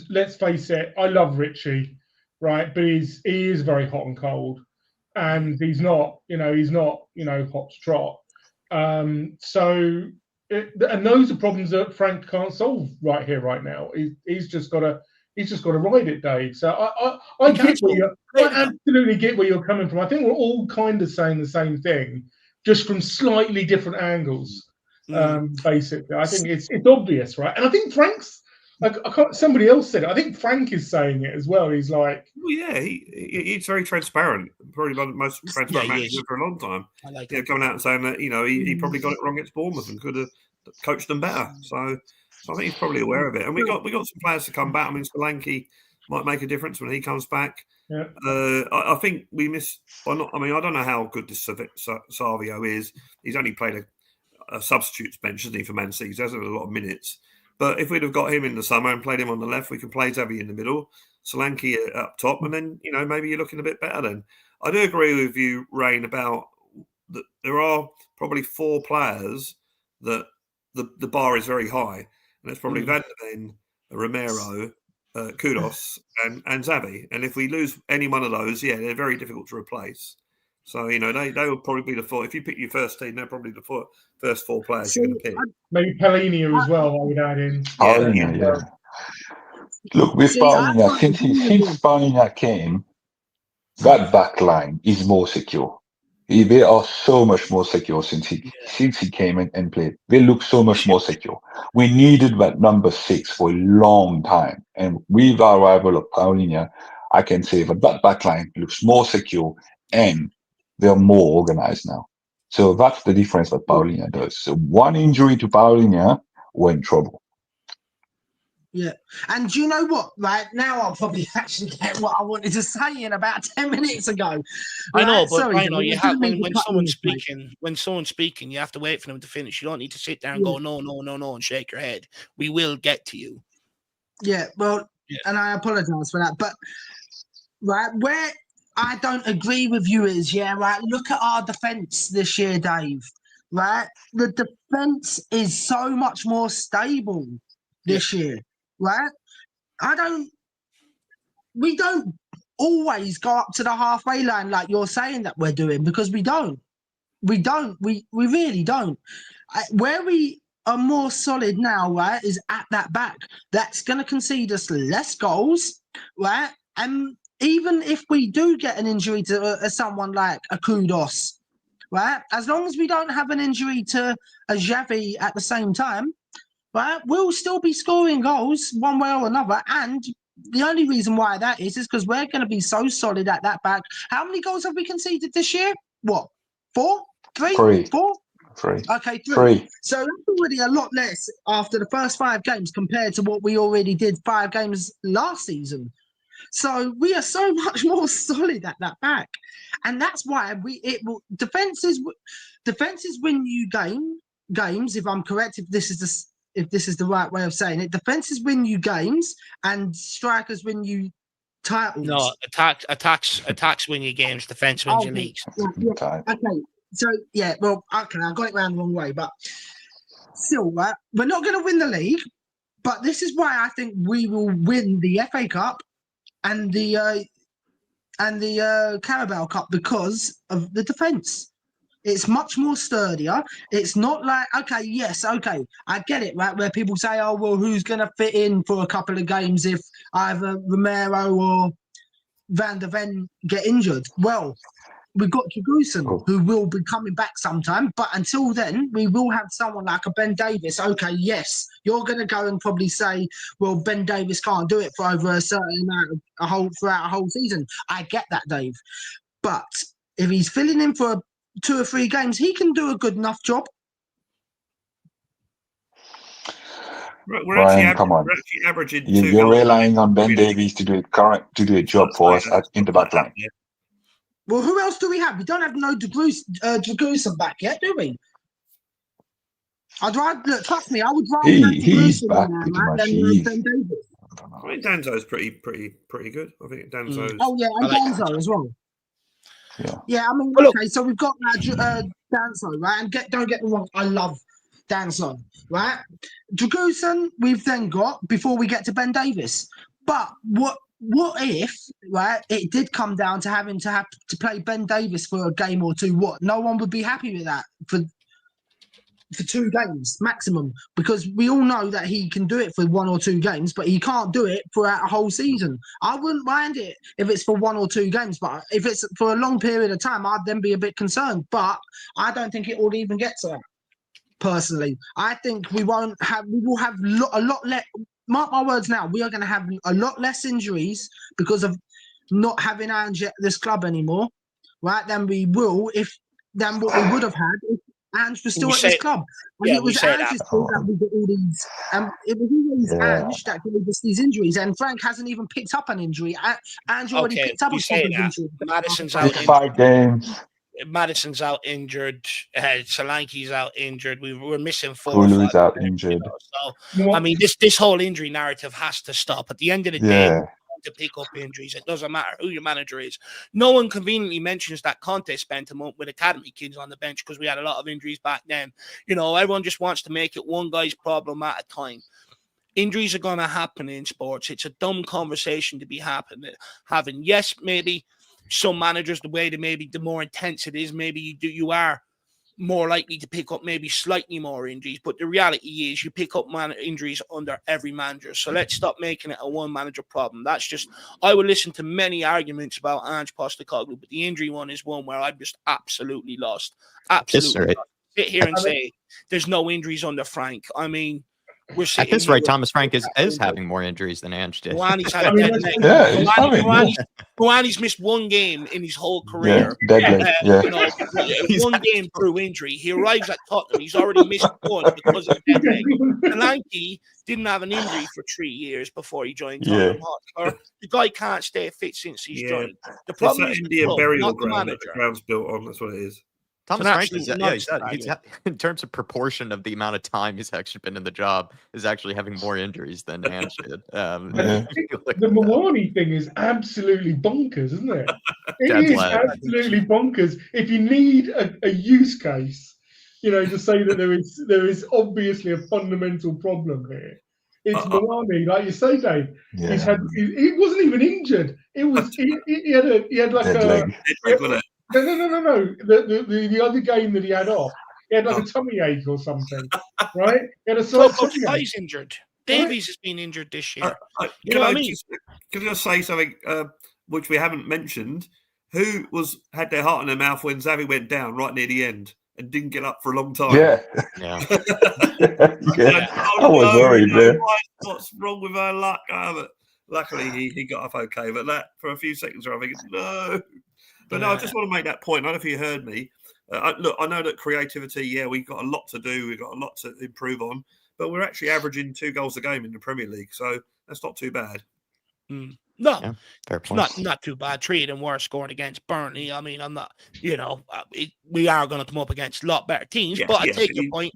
let's face it, I love Richie, right? But he is very hot and cold, and he's not hot to trot. And those are problems that Frank can't solve right here, right now. He's just got to ride it, Dave. So I absolutely get where you're coming from. I think we're all kind of saying the same thing, just from slightly different angles. Basically, I think it's obvious, right? And I think Frank's somebody else said it. I think Frank is saying it as well. He's like, well, yeah, he's very transparent. Probably one of the most transparent managers for a long time. I like coming out and saying that he probably got it wrong against Bournemouth and could have coached them better. So I think he's probably aware of it. And we got some players to come back. I mean, Solanke might make a difference when he comes back. Yeah. I think we miss. I don't know how good this Savio is. He's only played a substitutes bench, hasn't he, for Man City? He hasn't had a lot of minutes. But if we'd have got him in the summer and played him on the left, we can play Xavi in the middle, Solanke up top, and then, you know, maybe you're looking a bit better then. I do agree with you, Rain, about that there are probably 4 players that the bar is very high. And that's probably Van der Ven, Romero, Kudos, and Xavi. And if we lose any one of those, they're very difficult to replace. So, you know, they will probably be the 4. If you pick your first team, they're probably the first 4 players you're going to pick. Maybe Palhinha as well, I would add in. Yeah. Look, with Palhinha, since Palhinha came, that back line is more secure. They are so much more secure since he came in and played. They look so much more secure. We needed that number 6 for a long time, and with our arrival of Paulinho, I can say that backline looks more secure and they're more organized now. So that's the difference that Paulinho does. So one injury to Paulinho, we're in trouble. Yeah. And do you know what? Right now, I'll probably actually get what I wanted to say in about 10 minutes ago. I know, Right? but Sorry, I know David, you I have didn't mean when to cut you someone's off, mate. speaking, you have to wait for them to finish. You don't need to sit there and Yeah. go, no, and shake your head. We will get to you. Yeah, well, Yeah. and I apologize for that. But, right, where I don't agree with you is, right, look at our defense this year, Dave. Right? The defense is so much more stable this year, right? We don't always go up to the halfway line like you're saying that we're doing, because we don't. We really don't. Where we are more solid now, right, is at that back. That's going to concede us less goals, right? And even if we do get an injury to someone like a Kudos, right, as long as we don't have an injury to a Xavi at the same time, right, we'll still be scoring goals one way or another. And the only reason why that is because we're going to be so solid at that back. How many goals have we conceded this year? What? 4? 3? 3. 4? 3. Okay, 3. 3. So that's already a lot less after the first 5 games compared to what we already did 5 games last season. So we are so much more solid at that back, and that's why defenses win you games. If I'm correct, if this is the right way of saying it, defenses win you games, and strikers win you titles. No, attacks win your games, defense wins your leagues. Yeah. Okay. So well, okay, I got it round the wrong way, but still, right, we're not going to win the league, but this is why I think we will win the FA Cup and the Carabao Cup, because of the defense. It's much more sturdier. It's not like, I get it, right? Where people say, oh, well, who's going to fit in for a couple of games if either Romero or Van der Ven get injured? Well, we've got Dragusin, who will be coming back sometime. But until then, we will have someone like a Ben Davies. Okay, yes, you're going to go and probably say, well, Ben Davies can't do it for over a certain amount throughout a whole season. I get that, Dave. But if he's filling in for 2 or 3 games, he can do a good enough job. We're Brian, actually come on. averaging 2 You're goals. relying on Ben Davies to do a job for us in the back line. Well, who else do we have? We don't have no Dragusin back yet, do we? Trust me, I would rather have He's Dragusin back in there, pretty man, much. than Ben Davies. I think Danzo's pretty good. I think Danzo's. Oh yeah, and Danzo as well. Yeah. I mean, okay, so we've got Danzo, right? And don't get me wrong, I love Danzo, right? Dragusin, we've then got before we get to Ben Davies. But what if, right, it did come down to having to play Ben Davies for a game or 2? What? No one would be happy with that for 2 games maximum, because we all know that he can do it for 1 or 2 games, but he can't do it throughout a whole season. I wouldn't mind it if it's for 1 or 2 games, but if it's for a long period of time, I'd then be a bit concerned. But I don't think it will even get to that. Personally, I think we will have a lot less. Mark my words now, we are going to have a lot less injuries because of not having Ange at this club anymore, right? Than we will than what we would have had if Ange was still at this club. And it was Ange's fault that we got all these. It was always Ange that gave us these injuries, and Frank hasn't even picked up an injury. Ange already picked up a couple of injuries. Madison's out. 5 games. Madison's out injured. Solanke's out injured. We're missing 4 Kulu's or 5 out injured. So I mean, this whole injury narrative has to stop. At the end of the day, to pick up injuries, it doesn't matter who your manager is. No one conveniently mentions that Conte spent a month with academy kids on the bench because we had a lot of injuries back then. Everyone just wants to make it one guy's problem at a time. Injuries are going to happen in sports. It's a dumb conversation to be having. Yes, maybe some managers, the way that maybe the more intense it is, maybe you are more likely to pick up maybe slightly more injuries, but the reality is you pick up injuries under every manager. So let's stop making it a one manager problem. That's just, I would listen to many arguments about Ange Postecoglou, but the injury one is one where I'm just absolutely lost. Absolutely lost. Sit here and say there's no injuries under Frank. I mean, we're At this rate, Thomas Frank is having more injuries than Ange did. Buani's had a dead leg. Yeah, he's having, Buani's missed one game in his whole career. dead leg, You know, one game through injury. He arrives at Tottenham. He's already missed one because of a dead leg. Solanke didn't have an injury for 3 years before he joined Tottenham Hotspur. The guy can't stay fit since he's joined. The problem is Indian burial not the ground manager. that the ground's built on. That's what it is. Thomas Frank is, he's in terms of proportion of the amount of time he's actually been in the job, is actually having more injuries than Ange did. The Mawani thing is absolutely bonkers, isn't it? It is absolutely bonkers. If you need a use case, you know, to say that there is obviously a fundamental problem here. It's Mawani, like you say, Dave. Yeah. He wasn't even injured. It was he had like a. No. The other game that he had off, he had like a tummy ache or something, right? He had a slight tummy ache. He's injured. Davies has been injured this year. You know what I mean? Can I just say something which we haven't mentioned? Who had their heart in their mouth when Xavi went down right near the end and didn't get up for a long time? Yeah. I was worried there. What's wrong with our luck? But luckily, he got up okay. But that for a few seconds, I think no. But no, I just want to make that point. I don't know if you heard me. Look, I know that creativity, we've got a lot to do. We've got a lot to improve on. But we're actually averaging 2 goals a game in the Premier League. So that's not too bad. No, it's not too bad. 3 of them were scored against Burnley. I mean, I'm not, we are going to come up against a lot better teams. But I take your point,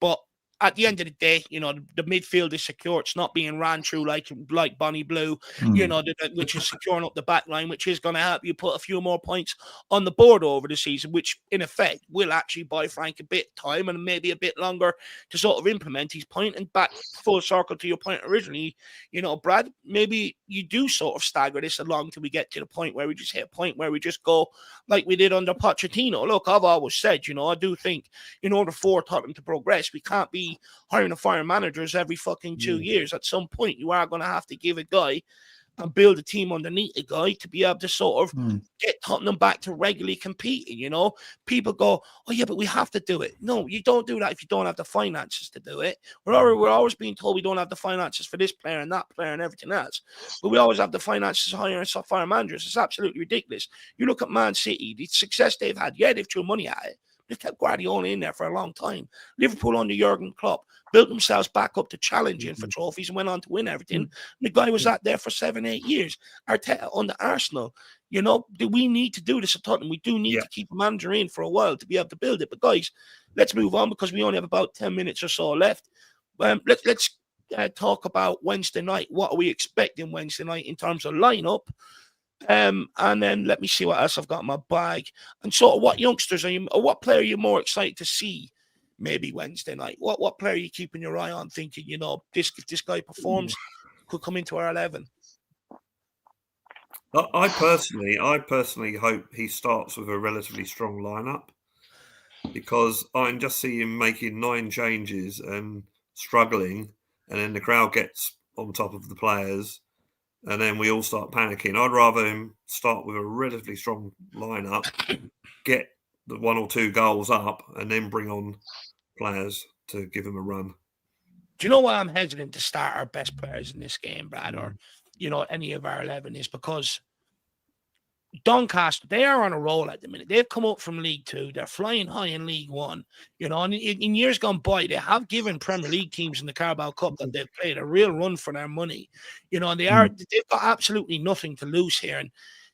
but at the end of the day, the midfield is secure. It's not being ran through like Bonnie Blue, which is securing up the back line, which is going to help you put a few more points on the board over the season, which in effect will actually buy Frank a bit time and maybe a bit longer to sort of implement his point. And back full circle to your point originally, Brad, maybe you do sort of stagger this along till we get to the point where we just hit a point where we just go like we did under Pochettino. Look, I've always said, I do think in order for Tottenham to progress, we can't be hiring and firing managers every fucking 2 years. At some point, you are going to have to give a guy and build a team underneath a guy to be able to sort of get Tottenham back to regularly competing. People go, oh yeah, but we have to do it. No, you don't do that if you don't have the finances to do it. We're always being told we don't have the finances for this player and that player and everything else, but we always have the finances to hire and fire managers. It's absolutely ridiculous. You look at Man City, the success they've had. Yeah, they've threw money at it. They've kept Guardiola in there for a long time. Liverpool under Jurgen Klopp built themselves back up to challenging for trophies and went on to win everything. And the guy was out there for 7-8 years. Arteta under Arsenal. Do we need to do this at Tottenham? We do need to keep a manager in for a while to be able to build it. But guys, let's move on because we only have about 10 minutes or so left. Let's talk about Wednesday night. What are we expecting Wednesday night in terms of lineup? And then let me see what else I've got in my bag. And sort of what youngsters or what player are you more excited to see maybe Wednesday night? What player are you keeping your eye on thinking, if this guy performs, could come into our 11? I personally hope he starts with a relatively strong lineup because I can just see him making 9 changes and struggling, and then the crowd gets on top of the players. And then we all start panicking. I'd rather him start with a relatively strong lineup, get the 1 or 2 goals up, and then bring on players to give him a run. Do you know why I'm hesitant to start our best players in this game, Brad, or any of our 11 is because Doncaster, they are on a roll at the minute. They've come up from League 2. They're flying high in League 1. And in years gone by, they have given Premier League teams in the Carabao Cup that they've played a real run for their money. And they've got absolutely nothing to lose here. And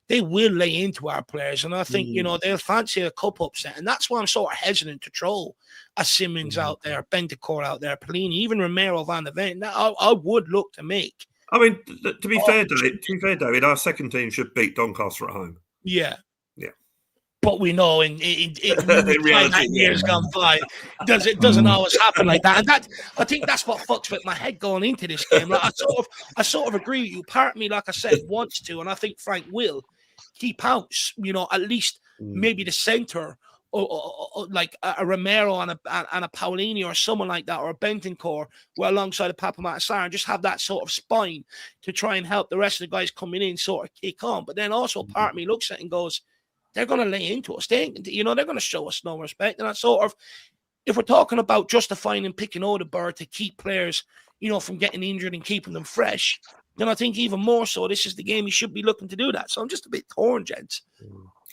they will lay into our players. And I think, they'll fancy a cup upset. And that's why I'm sort of hesitant to throw a Simmons out there, Bentancur out there, Pelini, even Romero Van de Ven. I would look to make. I mean, to be fair, David, our second team should beat Doncaster at home. Yeah. But we know in reality, years gone by, it doesn't always happen like that. And I think that's what fucks with my head going into this game. Like I sort of agree with you. Part of me, like I said, wants to, and I think Frank will keep out, at least maybe the centre like a Romero and a Paulini or someone like that, or a Bentancur, well, alongside a Papamatasar, and just have that sort of spine to try and help the rest of the guys coming in sort of kick on. But then also part of me looks at it and goes, they're going to lay into us. They're going to show us no respect. And I sort of, if we're talking about justifying and picking Odegaard to keep players, from getting injured and keeping them fresh, then I think even more so, this is the game you should be looking to do that. So I'm just a bit torn, gents.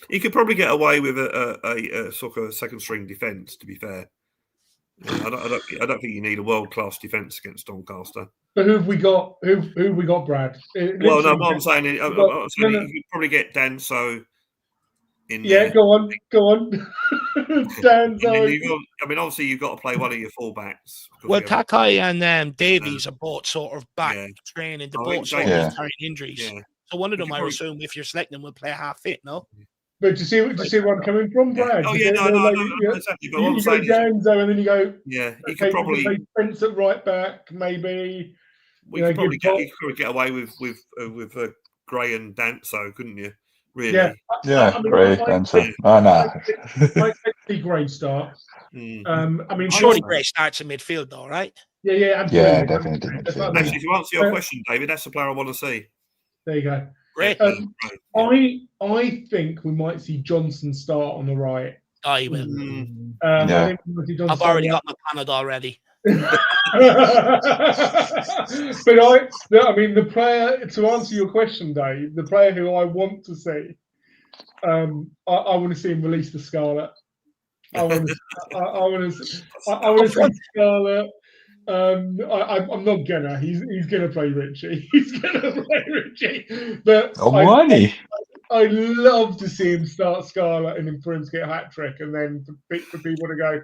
You could probably get away with a sort of second string defence, to be fair. I don't think you need a world class defence against Doncaster. But who have we got? Who we got, Brad? Well, no, what I'm saying is, you could probably get Danso in there. Yeah, go on. Danso. Obviously, you've got to play one of your fullbacks. Well, Takai and Davies are both sort of back training. They're both sort of carrying injuries. Yeah. So one of them, I assume, if you're selecting them, will play half fit, no? But to see where I'm coming from, Brad. Oh yeah, no, exactly. But you go Danzo, and then you go. Yeah, you could probably Prince at right back, maybe. We could probably get away with Gray and Danso, couldn't you? Really? Yeah, Gray, Danso. I see Gray start. Surely Gray starts in midfield, though, right? Yeah, absolutely. Yeah, definitely. Actually, to answer your question, David, that's the player I want to see. There you go. Great. I think we might see Johnson start on the right. I will. I think I've already got my Panadol ready. But the player, to answer your question, Dave, the player who I want to see, I want to see him release the Scarlet. I want to see Scarlet. I'm not gonna. He's gonna play Richie. But I'd love to see him start Scarlet and then for him to get a hat trick, and then for people to go,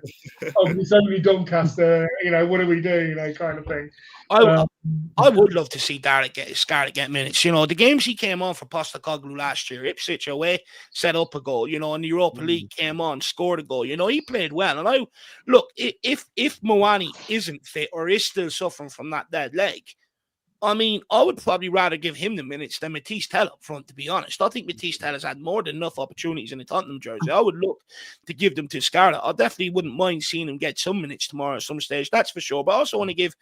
"Oh, it's only Doncaster." What do we do? Kind of thing. I would love to see Scarlett get minutes. The games he came on for Postecoglou last year, Ipswich away, set up a goal. And the Europa League came on, scored a goal. He played well. And if Moani isn't fit or is still suffering from that dead leg, I would probably rather give him the minutes than Matisse Tell up front, to be honest. I think Matisse Tell has had more than enough opportunities in the Tottenham jersey. I would look to give them to Scarlett. I definitely wouldn't mind seeing him get some minutes tomorrow at some stage, that's for sure. But I also want to give,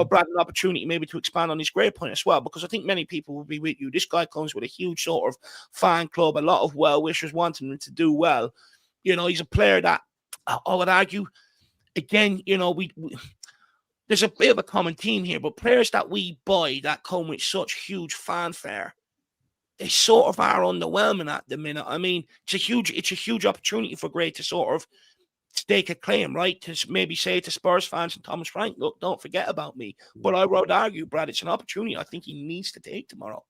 Brad an opportunity maybe to expand on his great point as well, because I think many people will be with you. This guy comes with a huge sort of fan club, a lot of well-wishers wanting him to do well. He's a player that, I would argue, again, there's a bit of a common theme here, but players that we buy that come with such huge fanfare, they sort of are underwhelming at the minute. It's a huge opportunity for Gray to sort of stake a claim, right? To maybe say to Spurs fans and Thomas Frank, look, don't forget about me. But I would argue, Brad, it's an opportunity I think he needs to take tomorrow.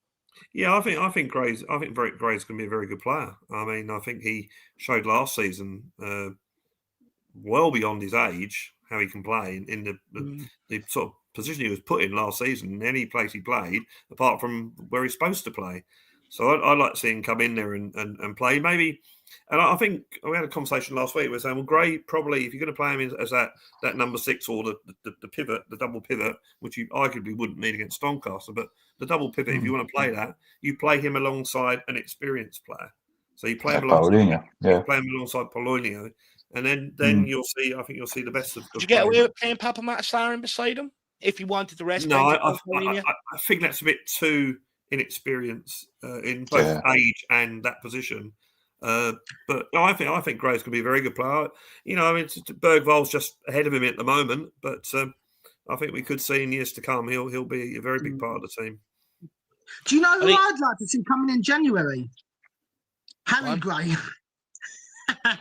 Yeah, I think Gray's going to be a very good player. I think he showed last season, well beyond his age, how he can play in the sort of position he was put in last season, in any place he played, apart from where he's supposed to play. So I'd like to see him come in there and play. Maybe, and I think we had a conversation last week. We were saying, well, Gray probably, if you're going to play him as that number 6 or the pivot, the double pivot, which you arguably wouldn't need against Doncaster, but the double pivot, if you want to play that, you play him alongside an experienced player. So you play him alongside Paulinho. And then you'll see. I think you'll see the best of. Did you get away with playing Papamatasar beside him if you wanted the rest? No, I think that's a bit too inexperienced in both age and that position. But I think Gray's going to be a very good player. Bergvall's just ahead of him at the moment, but I think we could see in years to come he'll be a very big part of the team. Do you know who I'd like to see coming in January? Harry Gray.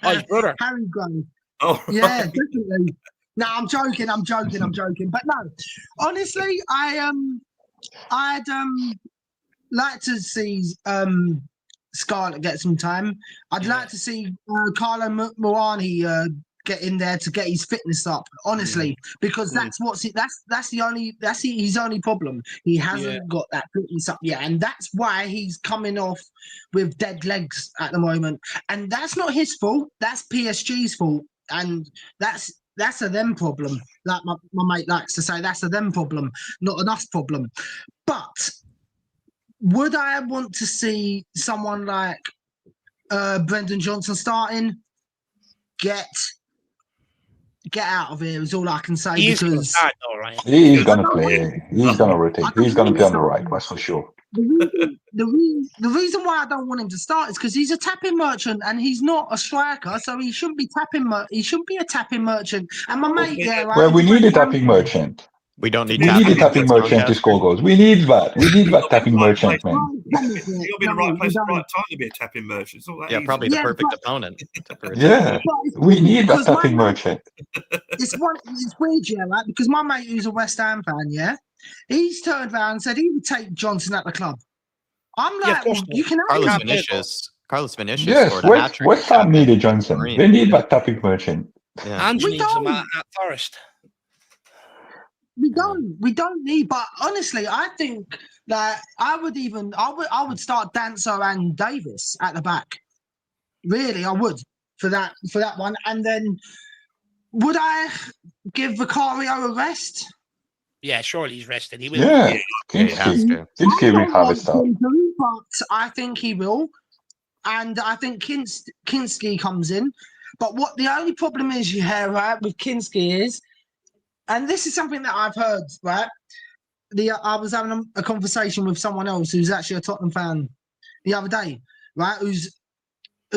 Oh, his brother. Harry Gray. Oh, yeah, definitely. No, I'm joking. But no, honestly, I'd like to see Scarlett get some time. I'd like to see Carlo Moani get in there to get his fitness up. Honestly, because that's his only problem. He hasn't got that fitness up yet, and that's why he's coming off with dead legs at the moment. And that's not his fault. That's PSG's fault, and that's a them problem. Like my mate likes to say, that's a them problem, not an us problem. But would I want to see someone like Brendan Johnson starting? get out of here is all I can say. He is going to because start, though, Ryan. He's gonna don't play. He's gonna rotate. He's gonna play on the right. That's for sure. the reason why I don't want him to start is because he's a tapping merchant and he's not a striker, so he shouldn't be he shouldn't be a tapping merchant. And my mate, yeah, right. Well, we need a tapping merchant. We don't need We need a tapping against merchant to Doncaster. score goals. We need that. We need that tapping merchant, man. You'll be in the right place at the right time to be a tapping merchant. It's not that Yeah, easy. probably the perfect opponent. Yeah, we need that tapping merchant. It's weird, yeah, right? Because my mate, who's a West Ham fan, yeah, he's turned around and said he would take Johnson at the club. I'm Yeah, like, of course you can have Carlos him. Vinicius Yes, scored a hat-trick. West Ham needed Johnson. Green. They need that tapping merchant. Yeah. Ange We needs him don't. at Forest. We don't need. But honestly, I think that I would start Dancer and Davis at the back. Really, I would for that one. And then would I give Vicario a rest? Yeah, surely he's rested. He will. Yeah, Yeah, he has to. Kinski will have a start. But I think he will. And I think Kinski comes in. But what the only problem is, right, with Kinski is, and this is something that I've heard, right? I was having a conversation with someone else who's actually a Tottenham fan the other day, right? Who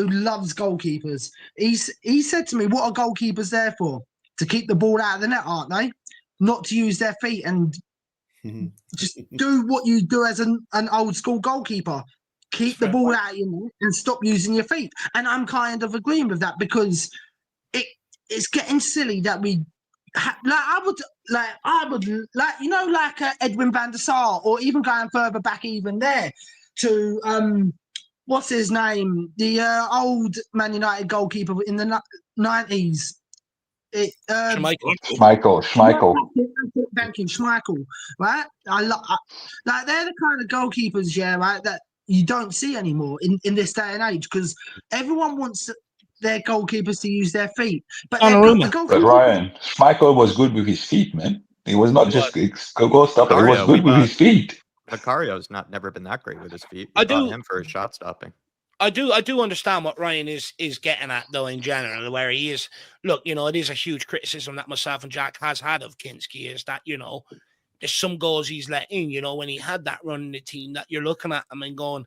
loves goalkeepers. He said to me, "What are goalkeepers there for? To keep the ball out of the net, aren't they? Not to use their feet and just do what you do as an old school goalkeeper. Keep the ball out of your net and stop using your feet." And I'm kind of agreeing with that because it's getting silly that we. I would like Edwin van der Sar, or even going further back, even there to what's his name, the old Man United goalkeeper in the 90s. Schmeichel. Thank you, Schmeichel. Right, like they're the kind of goalkeepers, yeah, right, that you don't see anymore in this day and age because everyone wants their goalkeepers to use their feet. But Ryan, Schmeichel was good with his feet, man. He was not just a goal stopper. He was good with his feet. Vicario's never been that great with his feet. I do him for his shot stopping. I do understand what Ryan is getting at, though, in general, where he is. Look, it is a huge criticism that myself and Jack has had of Kinski, is that, there's some goals he's let in, when he had that run in the team that you're looking at him and going,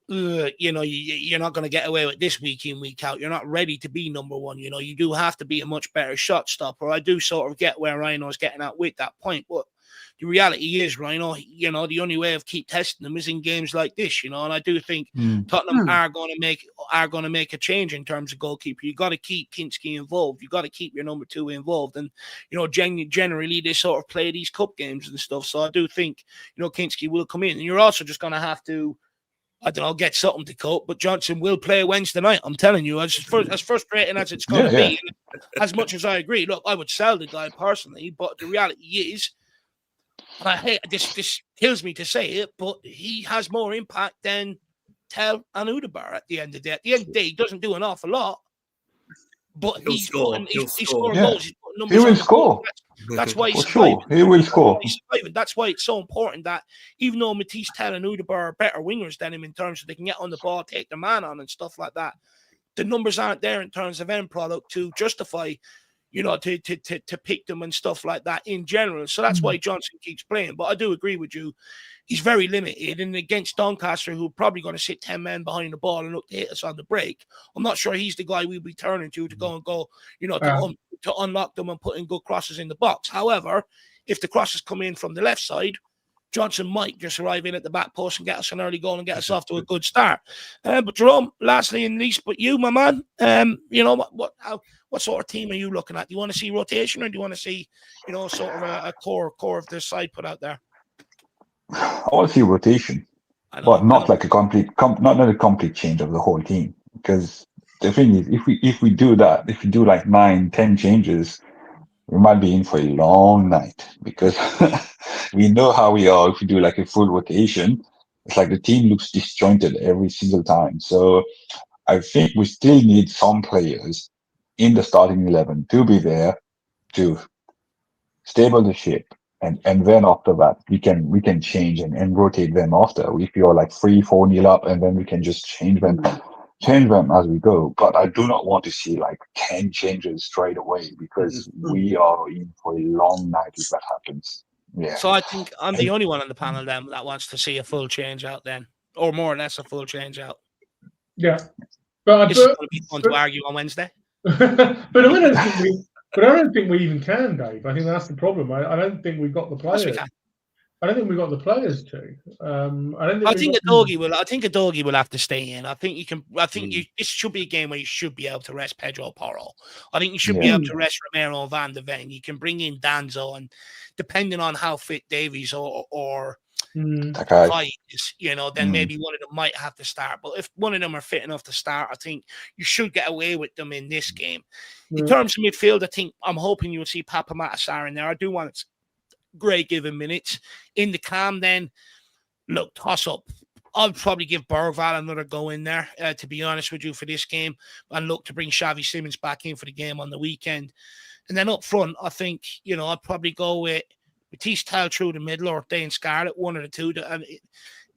you're not going to get away with this week in, week out. You're not ready to be number one. You do have to be a much better shot stopper. I do sort of get where Ryan was getting at with that point, but the reality is, Rhino, the only way of keep testing them is in games like this, and I do think Tottenham are going to make a change in terms of goalkeeper. You got to keep Kinski involved. You got to keep your number two involved, and generally they sort of play these cup games and stuff. So I do think Kinski will come in, and you're also just going to have to, I don't know, get something to cope. But Johnson will play Wednesday night. I'm telling you, as frustrating as it's going to be, and as much as I agree, look, I would sell the guy personally, but the reality is. And I hate this kills me to say it, but he has more impact than Tell and Udebar at the end of the day. At the end of the day, he doesn't do an awful lot, but he's scoring goals. He's putting numbers he will score. That's why he's He will score. That's why it's so important that even though Matisse, Tell and Udebar are better wingers than him in terms of they can get on the ball, take their man on and stuff like that, the numbers aren't there in terms of end product to justify to pick them and stuff like that in general. So that's why Johnson keeps playing. But I do agree with you. He's very limited. And against Doncaster, who are probably going to sit 10 men behind the ball and look to hit us on the break, I'm not sure he's the guy we'll be turning to go, to unlock them and put in good crosses in the box. However, if the crosses come in from the left side, Johnson might just arrive in at the back post and get us an early goal and get us off to a good start. But Jerome, lastly and least, but you, my man, what sort of team are you looking at? Do you want to see rotation, or do you want to see, sort of a core of the side put out there? I want to see rotation, but not like not a complete change of the whole team. Because the thing is, if we do that, if we do like 9-10 changes, we might be in for a long night, because we know how we are. If we do like a full rotation, it's like the team looks disjointed every single time. So I think we still need some players in the starting 11 to be there to stable the ship, and then after that we can change and rotate them after. If you're like 3-4-0 up, and then we can just change them change them as we go. But I do not want to see like 10 changes straight away because we are in for a long night if that happens. Yeah. So I think I'm the only one on the panel then that wants to see a full change out then, or more or less a full change out. Yeah, but This is going to be fun to argue on Wednesday. but I don't think we even can, Dave. I think that's the problem. I don't think we've got the players. Yes, we can. I don't think we've got the players to. I think a doggy will have to stay in. I think you can. I think this should be a game where you should be able to rest Pedro Porro. I think you should be able to rest Romero Van de Ven. You can bring in Danzo, and depending on how fit Davies or Fight is, then maybe one of them might have to start. But if one of them are fit enough to start, I think you should get away with them in this game. In terms of midfield, I think I'm hoping you'll see Papa Matasar in there. I do want it great given minutes. In the cam, then look, toss up. I'll probably give Bergval another go in there, to be honest with you, for this game, and look to bring Xavi Simons back in for the game on the weekend. And then up front, I think, I'd probably go with Matisse Tell through the middle or Dane Scarlett, one of the two. And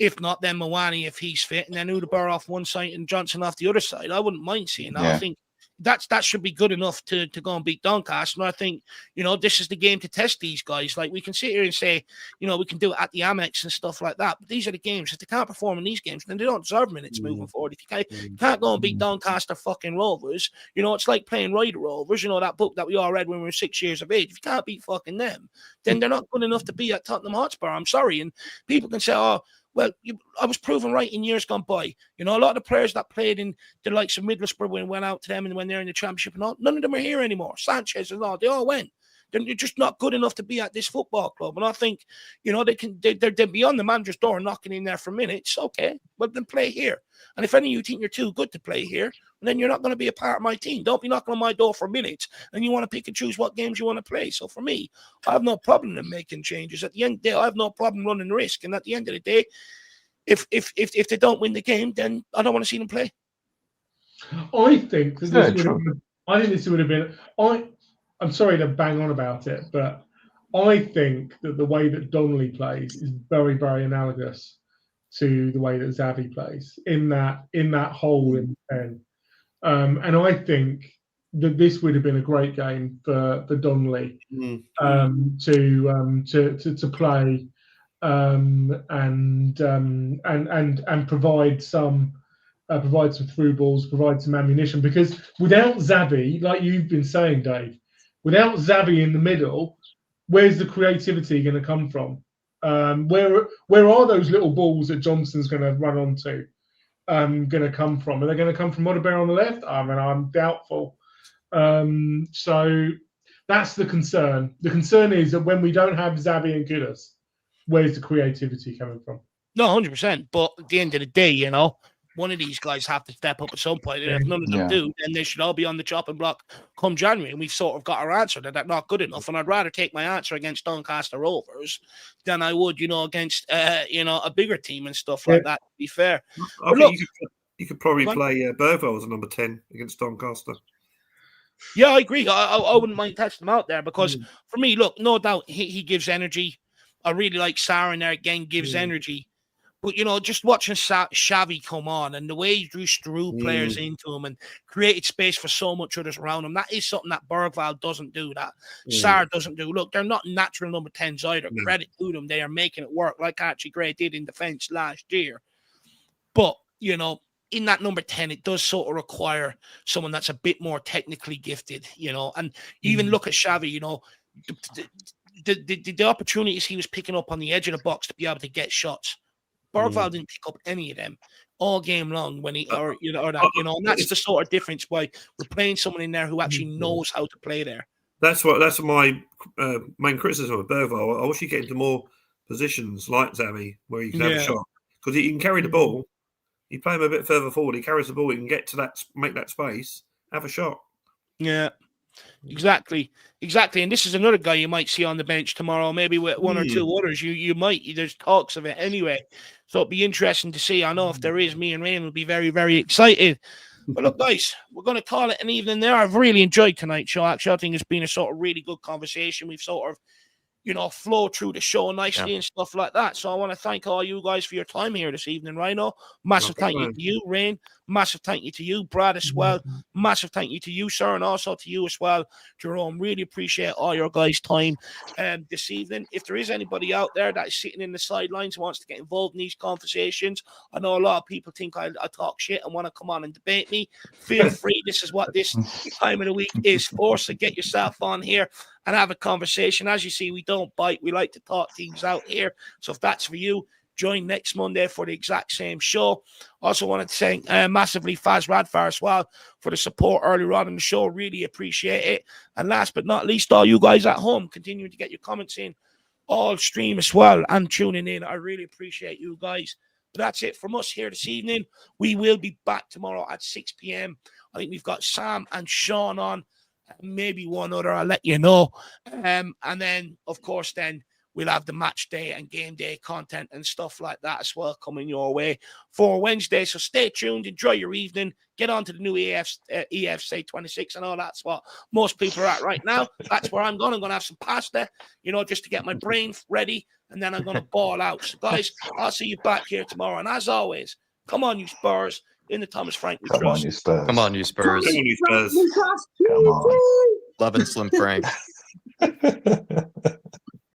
if not, then Mawani if he's fit, and then Udabur off one side and Johnson off the other side. I wouldn't mind seeing that. I think that should be good enough to go and beat Doncaster. And I think, this is the game to test these guys. Like, we can sit here and say, we can do it at the Amex and stuff like that. But these are the games. If they can't perform in these games, then they don't deserve minutes moving forward. If you can't go and beat Doncaster fucking Rovers, it's like playing Ryder Rovers, that book that we all read when we were 6 years of age. If you can't beat fucking them, then they're not good enough to be at Tottenham Hotspur. I'm sorry. And people can say, oh, well, I was proven right in years gone by. A lot of the players that played in the likes of Middlesbrough when went out to them and when they're in the Championship and all, none of them are here anymore. Sanchez and all, they all went. They're just not good enough to be at this football club. And I think, they're beyond the manager's door knocking in there for minutes. Okay, well, then play here. And if any of you think you're too good to play here, then you're not going to be a part of my team. Don't be knocking on my door for minutes and you want to pick and choose what games you want to play. So for me, I have no problem in making changes. At the end of the day, I have no problem running the risk. And at the end of the day, if they don't win the game, then I don't want to see them play. I think this would have been. I'm sorry to bang on about it, but I think that the way that Donnelly plays is very, very analogous to the way that Xavi plays in that hole in the 10. And I think that this would have been a great game for Donnelly to play and provide some through balls, provide some ammunition. Because without Xavi, like you've been saying, Dave, without Xavi in the middle, where's the creativity going to come from? Where are those little balls that Johnson's going to run onto going to come from? Are they going to come from Udabur on the left? I mean, I'm doubtful. So that's the concern. The concern is that when we don't have Xavi and Kudus, where's the creativity coming from? No, 100%. But at the end of the day, one of these guys have to step up at some point. And if none of them do, then they should all be on the chopping block come January. And we've sort of got our answer that they're not good enough. And I'd rather take my answer against Doncaster Rovers than I would, against, a bigger team and stuff like that, to be fair. I think you could probably play Burwell as a number 10 against Doncaster. Yeah, I agree. I wouldn't mind testing him out there because for me, look, no doubt he gives energy. I really like Sarah in there again, gives energy. But, just watching Xavi come on and the way he drew players into him and created space for so much others around him, that is something that Bergval doesn't do, that Sarr doesn't do. Look, they're not natural number 10s either. Credit to them. They are making it work like Archie Gray did in defence last year. But, in that number 10, it does sort of require someone that's a bit more technically gifted, and even look at Xavi, the opportunities he was picking up on the edge of the box to be able to get shots. Bergval didn't pick up any of them all game long when and that's the sort of difference why we're playing someone in there who actually knows how to play there. That's my main criticism of Bergval. I wish you get into more positions like Xavi where you can have a shot because he can carry the ball. You play him a bit further forward, he carries the ball, he can get to that, make that space, have a shot. Yeah. Exactly. And this is another guy you might see on the bench tomorrow, maybe with one or two others. You might. There's talks of it anyway. So it'll be interesting to see. I know if there is, me and Rain will be very, very excited. But look, guys, we're going to call it an evening there. I've really enjoyed tonight's show. Actually, I think it's been a sort of really good conversation. We've sort of, flow through the show nicely and stuff like that. So I want to thank all you guys for your time here this evening, Rhino. Massive thank you to you, Rain. Massive thank you to you, Brad, as well. Massive thank you to you, sir, and also to you as well, Jerome. Really appreciate all your guys' time this evening. If there is anybody out there that is sitting in the sidelines who wants to get involved in these conversations, I know a lot of people think I talk shit and want to come on and debate me. Feel free. This is what this time of the week is for. So get yourself on here and have a conversation. As you see, we don't bite. We like to talk things out here. So if that's for you, join next Monday for the exact same show. Also wanted to thank massively Faz Radfar as well for the support earlier on in the show. Really appreciate it. And last but not least, all you guys at home, continuing to get your comments in all stream as well and tuning in. I really appreciate you guys. But that's it from us here this evening. We will be back tomorrow at 6 p.m. I think we've got Sam and Sean on, maybe one other, I'll let you know. And then, of course, then we'll have the match day and game day content and stuff like that as well coming your way for Wednesday. So stay tuned, enjoy your evening, get on to the new EFC 26 and all that's what most people are at right now. That's where I'm going to have some pasta, just to get my brain ready, and then I'm going to ball out. So guys, I'll see you back here tomorrow. And as always, come on, you Spurs. In the Thomas Frank we Come trust. on, you Spurs. Come on, you Spurs. Come on, you Spurs. Come on. Loving Slim Frank.